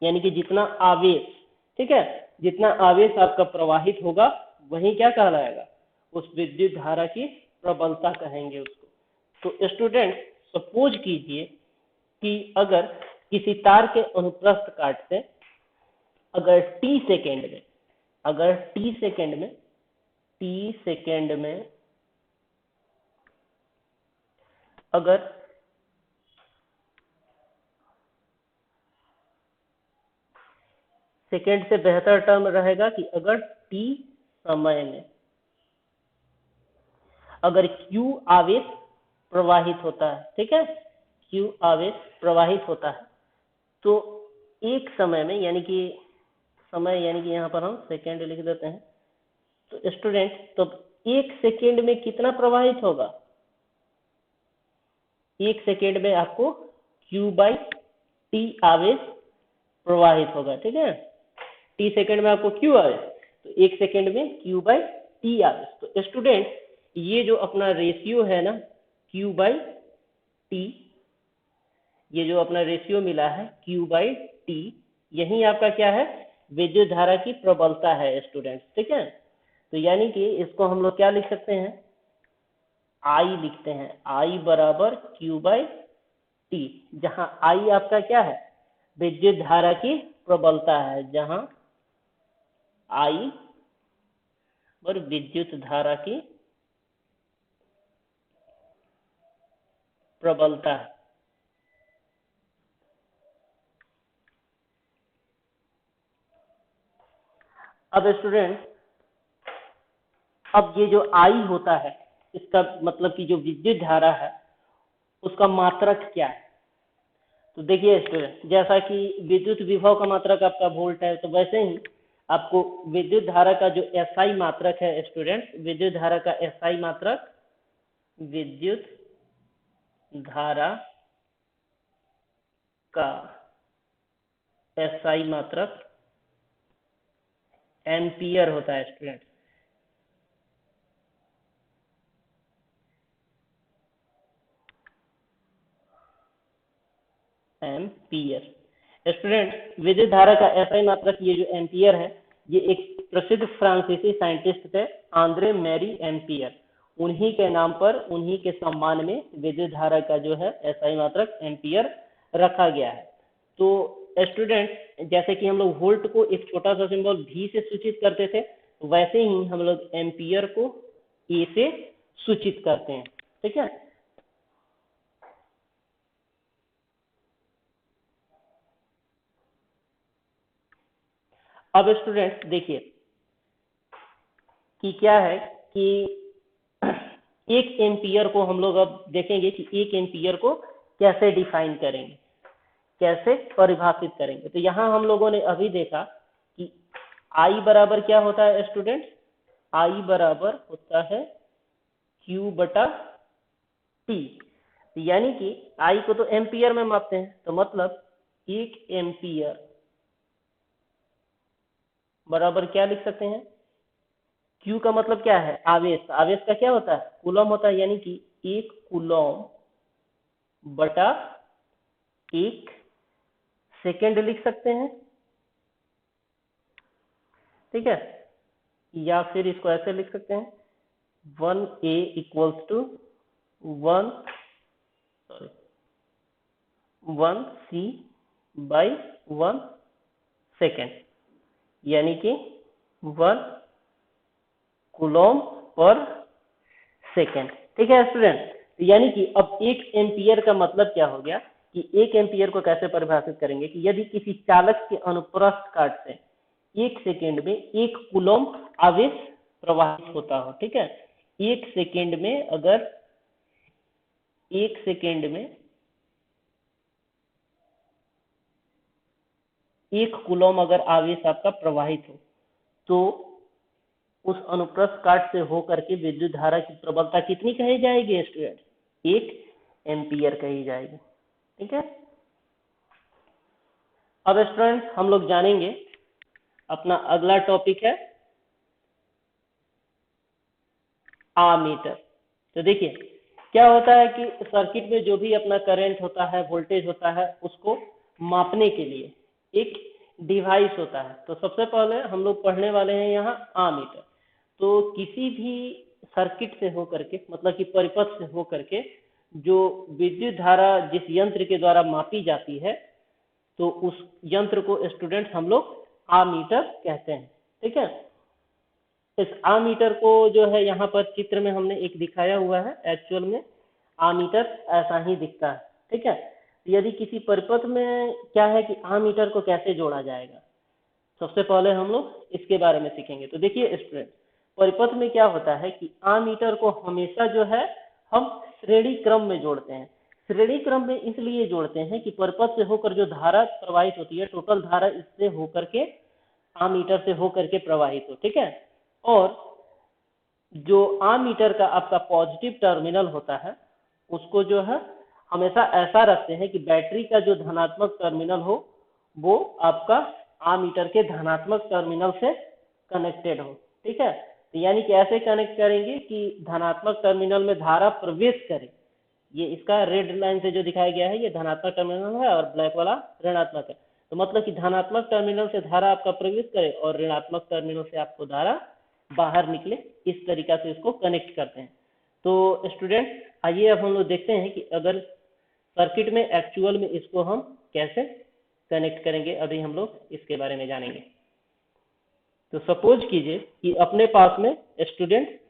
यानी कि जितना आवेश, ठीक है, जितना आवेश आपका प्रवाहित होगा वही क्या कहलाएगा, उस विद्युत धारा की प्रबलता कहेंगे उसको। तो स्टूडेंट सपोज कीजिए कि अगर किसी तार के अनुप्रस्थ काट से अगर टी सेकेंड में अगर सेकेंड से बेहतर टर्म रहेगा कि अगर टी समय में अगर Q आवेश प्रवाहित होता है, ठीक है, Q आवेश प्रवाहित होता है, तो एक समय में यानी कि यहाँ पर हम सेकेंड लिख देते हैं। तो स्टूडेंट तो 1 सेकेंड में कितना प्रवाहित होगा, 1 सेकेंड में आपको Q/T आवेश प्रवाहित होगा, ठीक है। T सेकेंड में आपको Q आवेश, तो 1 सेकेंड में Q/T आवेश। तो स्टूडेंट ये जो अपना रेशियो है ना Q/T, ये जो अपना रेशियो मिला है Q/T, यही आपका क्या है, विद्युत धारा की प्रबलता है स्टूडेंट्स, ठीक है। तो यानी कि इसको हम लोग क्या लिख सकते हैं, I लिखते हैं, I बराबर Q/T, जहां I आपका क्या है, विद्युत धारा की प्रबलता है, जहां I और विद्युत धारा की प्रबलता है। अब स्टूडेंट अब ये जो I होता है, इसका मतलब कि जो विद्युत धारा है उसका मात्रक क्या है। तो देखिए स्टूडेंट, जैसा कि विद्युत विभव का मात्रक आपका वोल्ट है, तो वैसे ही आपको विद्युत धारा का जो SI मात्रक है स्टूडेंट, विद्युत धारा का SI मात्रक, विद्युत धारा का SI मात्रक एम्पियर होता है स्टूडेंट, एम्पियर। स्टूडेंट विद्युत धारा का SI मात्रक ये जो एम्पियर है, ये एक प्रसिद्ध फ्रांसीसी साइंटिस्ट थे, आंद्रे मैरी एम्पियर, उन्हीं के नाम पर, उन्हीं के सम्मान में विद्युत धारा का जो है SI मात्रक एम्पियर रखा गया है। तो स्टूडेंट जैसे कि हम लोग वोल्ट को एक छोटा सा सिंबल V से सूचित करते थे, वैसे ही हम लोग एम्पियर को A से सूचित करते हैं, ठीक है। अब स्टूडेंट देखिए कि क्या है कि 1 एम्पियर को हम लोग अब देखेंगे कि 1 एम्पियर को कैसे डिफाइन करेंगे, कैसे परिभाषित करेंगे। तो यहाँ हम लोगों ने अभी देखा कि I बराबर क्या होता है स्टूडेंट, I बराबर होता है Q/T, यानी कि I को तो एम्पियर में मापते हैं, तो मतलब 1 एम्पियर बराबर क्या लिख सकते हैं, Q का मतलब क्या है, आवेश, आवेश का क्या होता है, कूलम होता है, यानी कि 1 कूलम बटा 1 सेकेंड लिख सकते हैं, ठीक है। या फिर इसको ऐसे लिख सकते हैं 1A equals to 1C/1 second, यानी कि 1 कूलम पर सेकेंड, ठीक है स्टूडेंट। यानी कि अब 1 एम्पियर का मतलब क्या हो गया कि 1 एम्पियर को कैसे परिभाषित करेंगे कि यदि किसी चालक के अनुप्रस्थ काट से 1 सेकेंड में 1 कूलम आवेश प्रवाहित होता हो, ठीक है। 1 सेकेंड में अगर 1 सेकेंड में 1 कूलम अगर आवेश आपका प्रवाहित हो, तो उस अनुप्रस्थ काट से होकर के विद्युत धारा की प्रबलता कितनी कही जाएगी स्टूडेंट, 1 एम्पियर कही जाएगी, ठीक है। अब स्टूडेंट हम लोग जानेंगे अपना अगला टॉपिक है आमीटर। तो देखिए क्या होता है कि सर्किट में जो भी अपना करंट होता है, वोल्टेज होता है, उसको मापने के लिए एक डिवाइस होता है। तो सबसे पहले हम लोग पढ़ने वाले हैं यहाँ आमीटर। तो किसी भी सर्किट से होकर के, मतलब कि परिपथ से होकर के जो विद्युत धारा जिस यंत्र के द्वारा मापी जाती है, तो उस यंत्र को स्टूडेंट्स हम लोग आमीटर कहते हैं। ठीक है, इस आमीटर को जो है यहाँ पर चित्र में हमने एक दिखाया हुआ है। एक्चुअल में आमीटर ऐसा ही दिखता है। ठीक है, यदि किसी परिपथ में क्या है कि आमीटर को कैसे जोड़ा जाएगा, सबसे पहले हम लोग इसके बारे में सीखेंगे। तो देखिए स्टूडेंट, परिपथ में क्या होता है कि आमीटर को हमेशा जो है हम श्रेणी क्रम में जोड़ते हैं। श्रेणी क्रम में इसलिए जोड़ते हैं कि परिपथ से होकर जो धारा प्रवाहित होती है, टोटल धारा इससे होकर के आमीटर से होकर के प्रवाहित हो। ठीक है, और जो आमीटर का आपका पॉजिटिव टर्मिनल होता है, उसको जो है हमेशा ऐसा रखते हैं कि बैटरी का जो धनात्मक टर्मिनल हो वो आपका आमीटर के धनात्मक टर्मिनल से कनेक्टेड हो। ठीक है, तो यानी कि ऐसे कनेक्ट करेंगे कि धनात्मक टर्मिनल में धारा प्रवेश करे। ये इसका रेड लाइन से जो दिखाया गया है ये धनात्मक टर्मिनल है और ब्लैक वाला ऋणात्मक है। तो मतलब कि धनात्मक टर्मिनल से धारा आपका प्रवेश करे और ऋणात्मक टर्मिनल से आपको धारा बाहर निकले, इस तरीका से इसको कनेक्ट करते हैं। तो स्टूडेंट आइए अब हम लोग देखते हैं कि अगर सर्किट में एक्चुअल में इसको हम कैसे कनेक्ट करेंगे, अभी हम लोग इसके बारे में जानेंगे। तो सपोज कीजिए कि अपने पास में स्टूडेंट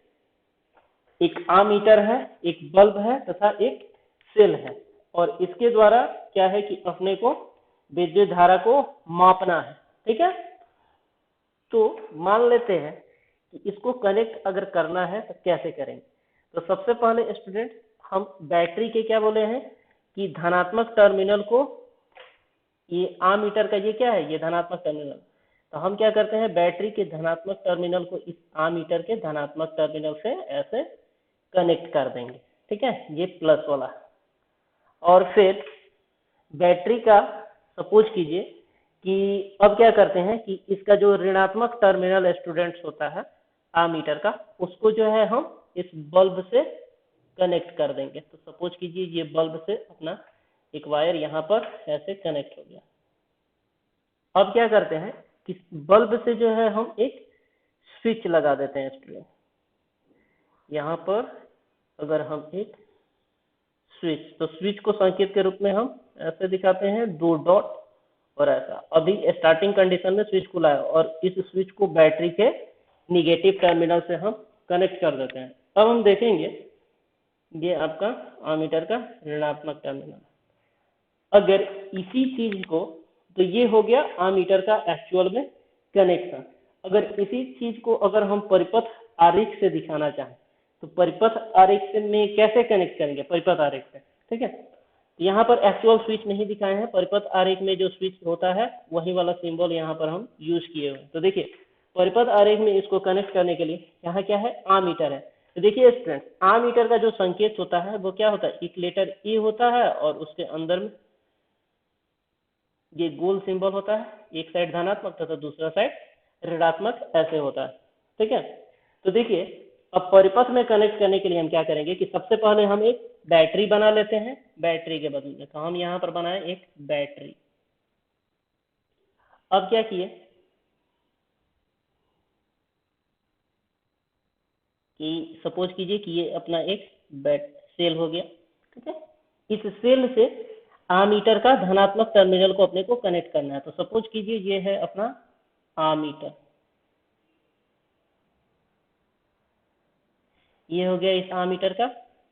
एक आमीटर है, एक बल्ब है तथा एक सेल है, और इसके द्वारा क्या है कि अपने को विद्युत धारा को मापना है। ठीक है, तो मान लेते हैं कि इसको कनेक्ट अगर करना है तो कैसे करेंगे। तो सबसे पहले स्टूडेंट हम बैटरी के क्या बोले हैं कि धनात्मक टर्मिनल को, ये आमीटर का ये क्या है, ये धनात्मक टर्मिनल, तो हम क्या करते हैं बैटरी के धनात्मक टर्मिनल को इस आमीटर के धनात्मक टर्मिनल से ऐसे कनेक्ट कर देंगे। ठीक है, ये प्लस वाला। और फिर बैटरी का सपोज कीजिए कि अब क्या करते हैं कि इसका जो ऋणात्मक टर्मिनल स्टूडेंट्स होता है आमीटर का, उसको जो है हम इस बल्ब से कनेक्ट कर देंगे। तो सपोज कीजिए ये बल्ब से अपना एक वायर यहाँ पर ऐसे कनेक्ट हो गया। अब क्या करते हैं कि बल्ब से जो है हम एक स्विच लगा देते हैं स्टूडेंट। यहाँ पर अगर हम एक स्विच, तो स्विच को संकेत के रूप में हम ऐसे दिखाते हैं, 2 डॉट और ऐसा। अभी स्टार्टिंग कंडीशन में स्विच खुला है और इस स्विच को बैटरी के निगेटिव टर्मिनल से हम कनेक्ट कर देते हैं। अब हम देखेंगे ये आपका आमीटर का ऋणात्मक टर्मिनल। अगर इसी चीज को, तो ये हो गया आमीटर का एक्चुअल में कनेक्शन। अगर इसी चीज को अगर हम परिपथ आरेख से दिखाना चाहें तो परिपथ आरेख से में कैसे कनेक्ट करेंगे, परिपथ आरेख से। ठीक है, तो यहाँ पर एक्चुअल स्विच नहीं दिखाए हैं, परिपथ आरेख में जो स्विच होता है वही वाला सिंबल यहाँ पर हम यूज किए हुए हैं। तो देखिए परिपथ आरेख में इसको कनेक्ट करने के लिए यहाँ क्या है, आमीटर है। तो देखिए स्टूडेंट, आमीटर का जो संकेत होता है वो क्या होता है, एक लेटर ए होता है और उसके अंदर में ये गोल सिंबल होता है, एक साइड धनात्मक तथा दूसरा साइड ऋणात्मक ऐसे होता है। ठीक है, तो देखिए अब परिपथ में कनेक्ट करने के लिए हम क्या करेंगे कि सबसे पहले हम एक बैटरी बना लेते हैं बैटरी के बदले में। तो हम यहाँ पर बनाए एक बैटरी। अब क्या किए कि सपोज कीजिए कि ये अपना एक सेल हो गया। ठीक है, इस सेल से आमीटर का धनात्मक टर्मिनल को अपने को कनेक्ट करना है। तो सपोज कीजिए ये है अपना आमीटर, ये हो गया इस आमीटर का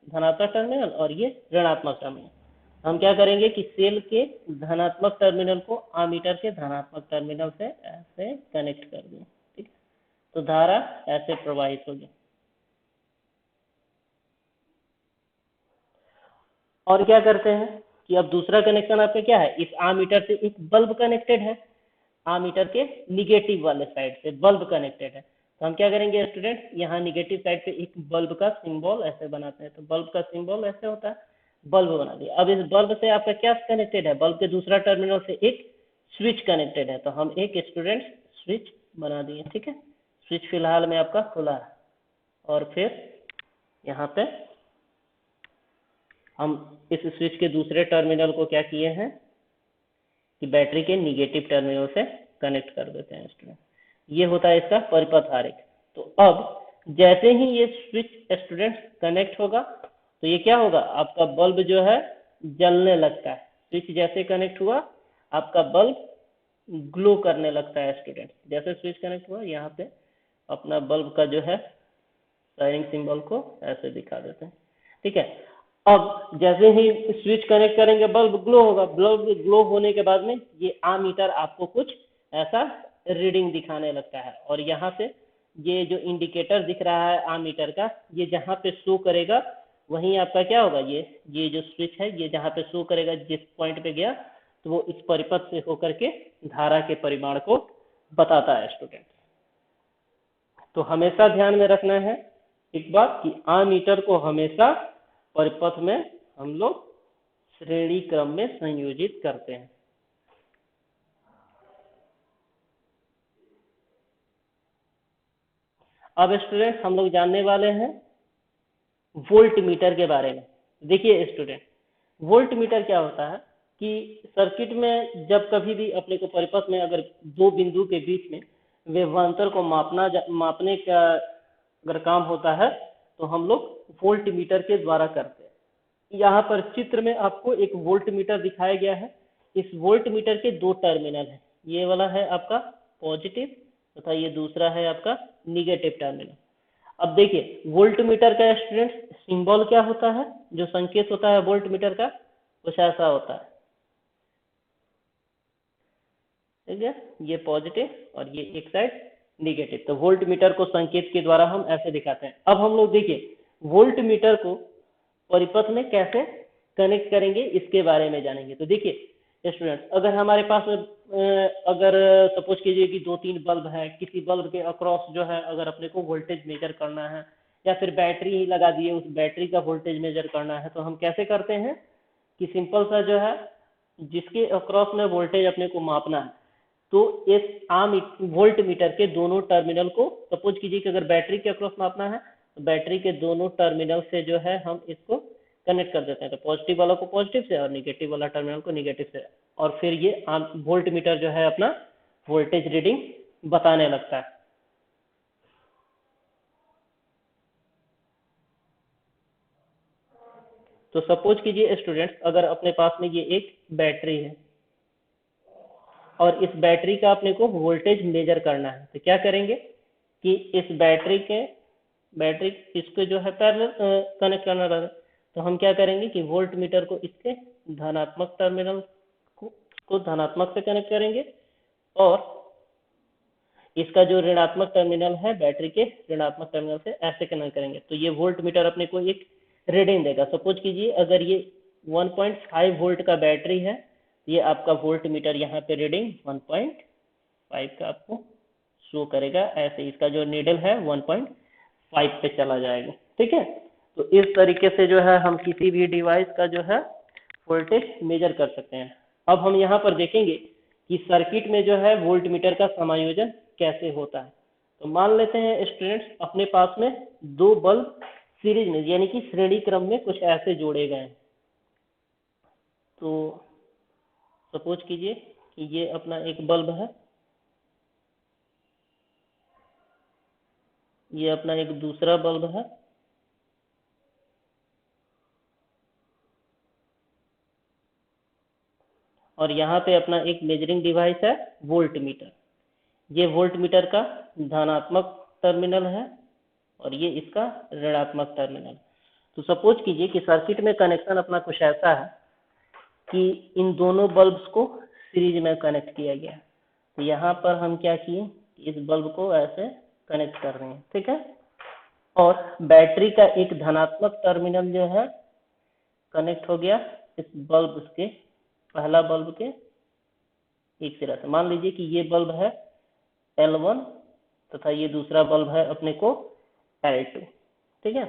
धनात्मक टर्मिनल और ये ऋणात्मक टर्मिनल। हम क्या करेंगे कि सेल के धनात्मक टर्मिनल को आमीटर के धनात्मक टर्मिनल से ऐसे कनेक्ट कर दें। ठीक है, तो धारा ऐसे प्रवाहित होगी। और क्या करते हैं कि अब दूसरा कनेक्शन आपका क्या है, इस आमीटर से एक बल्ब कनेक्टेड है, आमीटर के निगेटिव वाले साइड से बल्ब कनेक्टेड है। तो हम क्या करेंगे स्टूडेंट, यहाँ निगेटिव साइड पे एक बल्ब का सिंबल ऐसे बनाते हैं। तो बल्ब का सिंबल ऐसे होता है, बल्ब बना दिया। अब इस बल्ब से आपका क्या कनेक्टेड है, बल्ब के दूसरा टर्मिनल से एक स्विच कनेक्टेड है। तो हम एक स्टूडेंट स्विच बना दिए। ठीक है, स्विच फिलहाल में आपका खुला है। और फिर यहाँ पे हम इस स्विच के दूसरे टर्मिनल को क्या किए हैं कि बैटरी के निगेटिव टर्मिनल से कनेक्ट कर देते हैं स्टूडेंट। ये होता है इसका परिपथ आरेख। तो अब जैसे ही ये स्विच स्टूडेंट कनेक्ट होगा तो ये क्या होगा, आपका बल्ब जो है जलने लगता है। स्विच जैसे कनेक्ट हुआ आपका बल्ब ग्लो करने लगता है स्टूडेंट। जैसे स्विच कनेक्ट हुआ यहाँ पे अपना बल्ब का जो है साइनिंग सिंबल को ऐसे दिखा देते हैं, ठीक है। अब जैसे ही स्विच कनेक्ट करेंगे बल्ब ग्लो होगा। बल्ब ग्लो होने के बाद में ये आमीटर आपको कुछ ऐसा रीडिंग दिखाने लगता है, और यहाँ से ये जो इंडिकेटर दिख रहा है आमीटर का, ये जहाँ पे शो करेगा वहीं आपका क्या होगा, ये जो स्विच है ये जहाँ पे शो करेगा जिस पॉइंट पे गया तो वो इस परिपथ से होकर के धारा के परिमाण को बताता है स्टूडेंट। तो हमेशा ध्यान में रखना है एक बात कि आमीटर को हमेशा परिपथ में हम लोग श्रेणी क्रम में संयोजित करते हैं। अब स्टूडेंट हम लोग जानने वाले हैं वोल्ट मीटर के बारे में। देखिए स्टूडेंट, वोल्ट मीटर क्या होता है कि सर्किट में जब कभी भी अपने को परिपथ में अगर दो बिंदु के बीच में विभवांतर को मापने का अगर काम होता है तो हम लोग वोल्ट मीटर के द्वारा करते हैं। यहाँ पर चित्र में आपको एक वोल्ट मीटर दिखाया गया है। इस वोल्ट मीटर के दो टर्मिनल है, ये वाला है आपका पॉजिटिव तथा ये दूसरा है आपका निगेटिव टर्मिनल। अब देखिए वोल्ट मीटर का स्टूडेंट सिंबल क्या होता है, जो संकेत होता है वोल्ट मीटर का कुछ ऐसा होता है, ठीक है। ये पॉजिटिव और ये एक साइड निगेटिव। तो वोल्ट मीटर को संकेत के द्वारा हम ऐसे दिखाते हैं। अब हम लोग देखिए वोल्ट मीटर को परिपथ में कैसे कनेक्ट करेंगे इसके बारे में जानेंगे। तो देखिए स्टूडेंट, अगर हमारे पास अगर सपोज कीजिए कि दो तीन बल्ब है, किसी बल्ब के अक्रॉस जो है अगर अपने को वोल्टेज मेजर करना है, या फिर बैटरी ही लगा दिए उस बैटरी का वोल्टेज मेजर करना है, तो हम कैसे करते हैं कि सिंपल सा जो है जिसके अक्रॉस में वोल्टेज अपने को मापना है, तो इस आम वोल्ट मीटर के दोनों टर्मिनल को सपोज कीजिए कि अगर बैटरी के अक्रॉस मापना है तो बैटरी के दोनों टर्मिनल से जो है हम इसको कनेक्ट कर देते हैं। तो पॉजिटिव वाला को पॉजिटिव से और निगेटिव वाला टर्मिनल को निगेटिव से, और फिर ये वोल्ट मीटर जो है अपना वोल्टेज रीडिंग बताने लगता है। तो सपोज कीजिए स्टूडेंट्स, अगर अपने पास में ये एक बैटरी है और इस बैटरी का अपने को वोल्टेज मेजर करना है, तो क्या करेंगे कि इस बैटरी इसको जो है पैरेलल कनेक्ट करना रहता है। तो हम क्या करेंगे कि वोल्ट मीटर को इसके धनात्मक टर्मिनल को धनात्मक से कनेक्ट करेंगे और इसका जो ऋणात्मक टर्मिनल है बैटरी के ऋणात्मक टर्मिनल से ऐसे कनेक्ट करेंगे। तो ये वोल्ट मीटर अपने को एक रीडिंग देगा। सपोज कीजिए अगर ये 1.5 वोल्ट का बैटरी है, ये आपका वोल्ट मीटर यहाँ पे रीडिंग 1.5 का आपको शो करेगा। ऐसे इसका जो नीडल है 1.5 पे चला जाएगा, ठीक है। तो इस तरीके से जो है हम किसी भी डिवाइस का जो है वोल्टेज मेजर कर सकते हैं। अब हम यहाँ पर देखेंगे कि सर्किट में जो है वोल्ट मीटर का समायोजन कैसे होता है। तो मान लेते हैं स्टूडेंट्स, अपने पास में दो बल्ब सीरीज में यानी कि श्रेणी क्रम में कुछ ऐसे जोड़े गए हैं। तो सपोज कीजिए कि ये अपना एक बल्ब है, ये अपना एक दूसरा बल्ब है, और यहाँ पे अपना एक मेजरिंग डिवाइस है वोल्ट मीटर। ये वोल्ट मीटर का धनात्मक टर्मिनल है और ये इसका ऋणात्मक टर्मिनल। तो सपोज कीजिए कि सर्किट में कनेक्शन अपना कुछ ऐसा है कि इन दोनों बल्ब्स को सीरीज में कनेक्ट किया गया। तो यहाँ पर हम क्या किए, इस बल्ब को ऐसे कनेक्ट कर रहे हैं, ठीक है। और बैटरी का एक धनात्मक टर्मिनल जो है कनेक्ट हो गया इस बल्ब के पहला बल्ब के एक सिरा से। मान लीजिए कि ये बल्ब है L1 तथा ये दूसरा बल्ब है अपने को L2, ठीक है।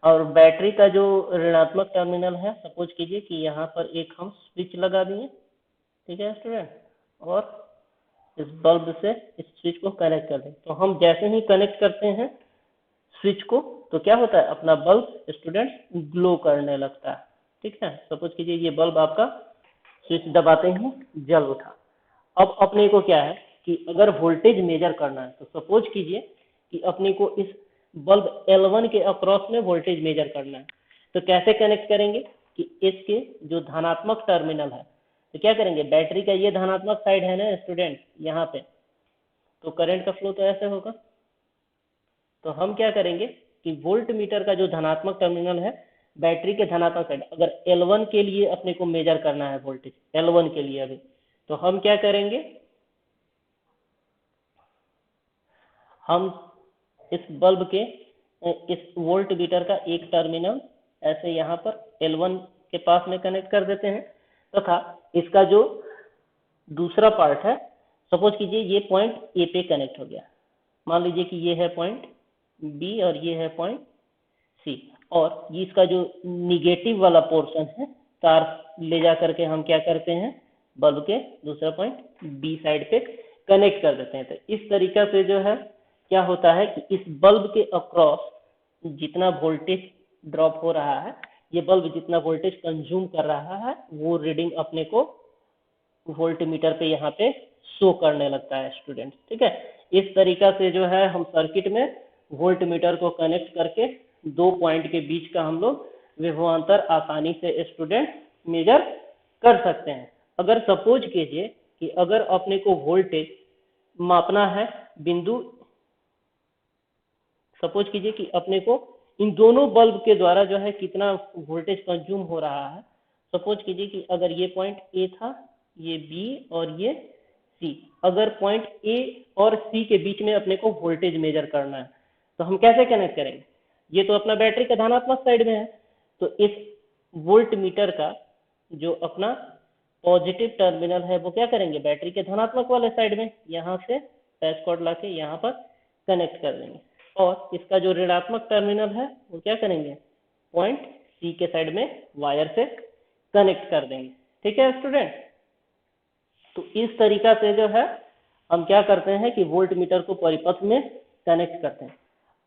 और बैटरी का जो ऋणात्मक टर्मिनल है, सपोज कीजिए कि यहाँ पर एक हम स्विच लगा दिए, ठीक है स्टूडेंट, और इस बल्ब से इस स्विच को कनेक्ट कर दें। तो हम जैसे ही कनेक्ट करते हैं स्विच को, तो क्या होता है, अपना बल्ब स्टूडेंट्स ग्लो करने लगता है। ठीक है, सपोज कीजिए ये बल्ब आपका स्विच दबाते ही जल उठा। अब अपने को क्या है कि अगर वोल्टेज मेजर करना है, तो सपोज कीजिए कि अपने को इस बल्ब L1 के अक्रॉस में वोल्टेज मेजर करना है, तो कैसे कनेक्ट करेंगे कि इसके जो धनात्मक टर्मिनल है, तो क्या करेंगे, बैटरी का ये धनात्मक साइड है ना स्टूडेंट यहाँ पे, तो करंट का फ्लो तो ऐसे होगा। तो हम क्या करेंगे कि वोल्ट मीटर का जो धनात्मक टर्मिनल है बैटरी के धनात्मक साइड, अगर L1 के लिए अपने को मेजर करना है वोल्टेज L1 के लिए अभी, तो हम क्या करेंगे, हम इस बल्ब के इस वोल्ट मीटर का एक टर्मिनल ऐसे यहाँ पर L1 के पास में कनेक्ट कर देते हैं, तथा इसका जो दूसरा पार्ट है, सपोज कीजिए ये पॉइंट ए पे कनेक्ट हो गया, मान लीजिए कि ये है पॉइंट बी और ये है पॉइंट सी, और ये इसका जो निगेटिव वाला पोर्शन है तार ले जा करके हम क्या करते हैं, बल्ब के दूसरा पॉइंट बी साइड पे कनेक्ट कर देते हैं। तो इस तरीका से जो है क्या होता है कि इस बल्ब के अक्रॉस जितना वोल्टेज ड्रॉप हो रहा है, ये बल्ब जितना वोल्टेज कंज्यूम कर रहा है, वो रीडिंग अपने को वोल्ट मीटर पे यहाँ पे शो करने लगता है स्टूडेंट। ठीक है, इस तरीका से जो है हम सर्किट में वोल्ट मीटर को कनेक्ट करके दो पॉइंट के बीच का हम लोग विभवांतर आसानी से स्टूडेंट मेजर कर सकते हैं। अगर सपोज कीजिए कि अगर अपने को वोल्टेज मापना है बिंदु, सपोज कीजिए कि अपने को इन दोनों बल्ब के द्वारा जो है कितना वोल्टेज कंज्यूम हो रहा है, सपोज कीजिए कि अगर ये पॉइंट ए था, ये बी और ये सी, अगर पॉइंट ए और सी के बीच में अपने को वोल्टेज मेजर करना है, तो हम कैसे कनेक्ट करेंगे, ये तो अपना बैटरी का धनात्मक साइड में है, तो इस वोल्ट मीटर का जो अपना पॉजिटिव टर्मिनल है वो क्या करेंगे, बैटरी के धनात्मक वाले साइड में यहाँ से पैच कॉर्ड ला के यहाँ पर कनेक्ट कर देंगे, और इसका जो ऋणात्मक टर्मिनल है वो क्या करेंगे, पॉइंट सी के साइड में वायर से कनेक्ट कर देंगे। ठीक है स्टूडेंट, तो इस तरीका से जो है हम क्या करते हैं कि वोल्ट मीटर को परिपथ में कनेक्ट करते हैं।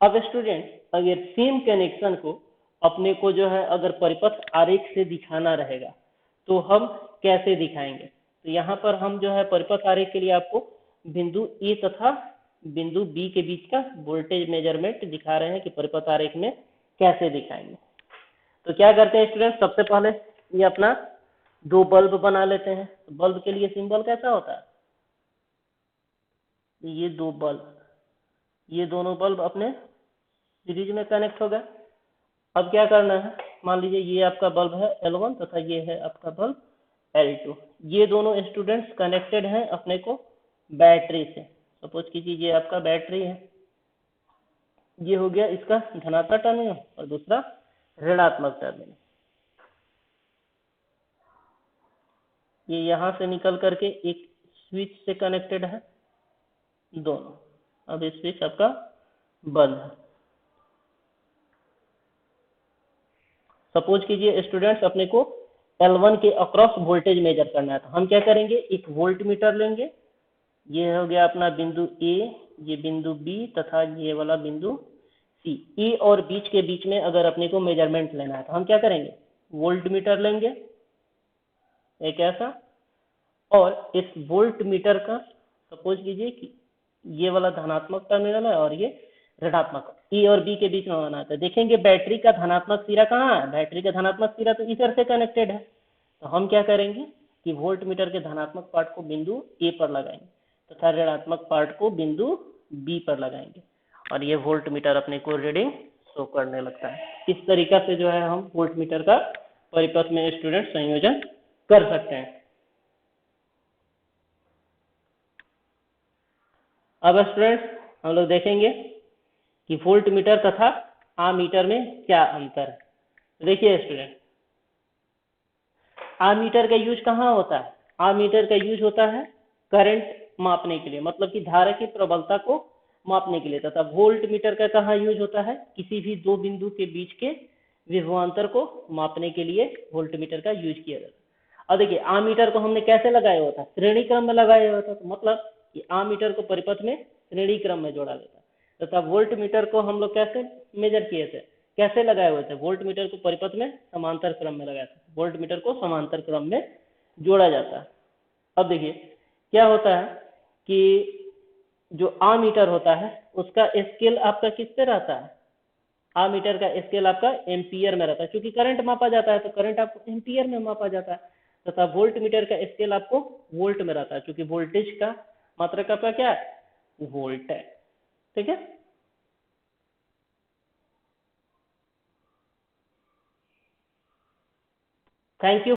अब स्टूडेंट अगर सेम कनेक्शन को अपने को जो है अगर परिपथ आरेख से दिखाना रहेगा, तो हम कैसे दिखाएंगे, तो यहाँ पर हम जो है परिपथ आरेख के लिए आपको बिंदु ए तथा बिंदु बी के बीच का वोल्टेज मेजरमेंट दिखा रहे हैं कि परिपथ आरेख में कैसे दिखाएंगे। तो क्या करते हैं स्टूडेंट, सबसे पहले ये अपना दो बल्ब बना लेते हैं। तो बल्ब के लिए सिंबल कैसा होता है, ये दो बल्ब, ये दोनों बल्ब अपने सीरीज में कनेक्ट हो गए। अब क्या करना है, मान लीजिए ये आपका बल्ब है L1 तथा ये है आपका बल्ब L2, ये दोनों स्टूडेंट्स कनेक्टेड हैं अपने को बैटरी से। सपोज कीजिए ये आपका बैटरी है, ये हो गया इसका धनात्मक टर्मिनल और दूसरा ऋणात्मक टर्मिनल। ये यहाँ से निकल करके एक स्विच से कनेक्टेड है दोनों। अब ये स्विच आपका बंद है। सपोज कीजिए स्टूडेंट्स अपने को L1 के अक्रॉस वोल्टेज मेजर करना है, तो हम क्या करेंगे, एक वोल्ट मीटर लेंगे, ये हो गया अपना बिंदु ए, ये बिंदु बी तथा ये वाला बिंदु सी। ए और बीच के बीच में अगर अपने को मेजरमेंट लेना है, तो हम क्या करेंगे, वोल्ट मीटर लेंगे एक ऐसा, और इस वोल्ट मीटर का सपोज कीजिए कि ये वाला धनात्मक टर्मिनल है और ये ऋणात्मक, ए और बी के बीच में होना है। देखेंगे बैटरी का धनात्मक सिरा कहाँ है, बैटरी का धनात्मक सिरा तो इधर से कनेक्टेड है, तो हम क्या करेंगे कि वोल्ट मीटर के धनात्मक पार्ट को बिंदु ए पर लगाएंगे तथा ऋणात्मक पार्ट को बिंदु बी पर लगाएंगे, और ये वोल्ट मीटर अपने को रीडिंग शो करने लगता है। इस तरीका से जो है हम वोल्ट मीटर का परिपथ में स्टूडेंट संयोजन कर सकते हैं। अब स्टूडेंट्स हम लोग देखेंगे कि वोल्ट मीटर तथा आमीटर में क्या अंतर है। देखिए स्टूडेंट, आमीटर का यूज कहाँ होता है, आमीटर का यूज होता है करंट मापने के लिए, मतलब कि धारा की प्रबलता को मापने के लिए, तथा वोल्ट मीटर का कहाँ यूज होता है, किसी भी दो बिंदु के बीच के विभवांतर को मापने के लिए वोल्ट मीटर का यूज किया जाता है। अब देखिए आमीटर को हमने कैसे लगाया हुआ था, श्रेणी क्रम में लगाया हुआ था, तो मतलब कि आमीटर को परिपथ में श्रेणी क्रम में जोड़ा जाता है। तथा वोल्ट मीटर को हम लोग कैसे मेजर किए थे, कैसे लगाए हुए थे, वोल्ट मीटर को परिपथ में समांतर क्रम में लगाया था, वोल्ट मीटर को समांतर क्रम में जोड़ा जाता है। अब देखिए क्या होता है कि जो आमीटर होता है उसका स्केल आपका किस पे रहता है, आमीटर का स्केल आपका एम्पियर में रहता है, क्योंकि करंट मापा जाता है तो करंट आपको एम्पियर में मापा जाता है, तथा वोल्ट मीटर का स्केल आपको वोल्ट में रहता है, क्योंकि वोल्टेज का मात्रक आपका क्या है, वोल्ट है। ठीक है, थैंक यू।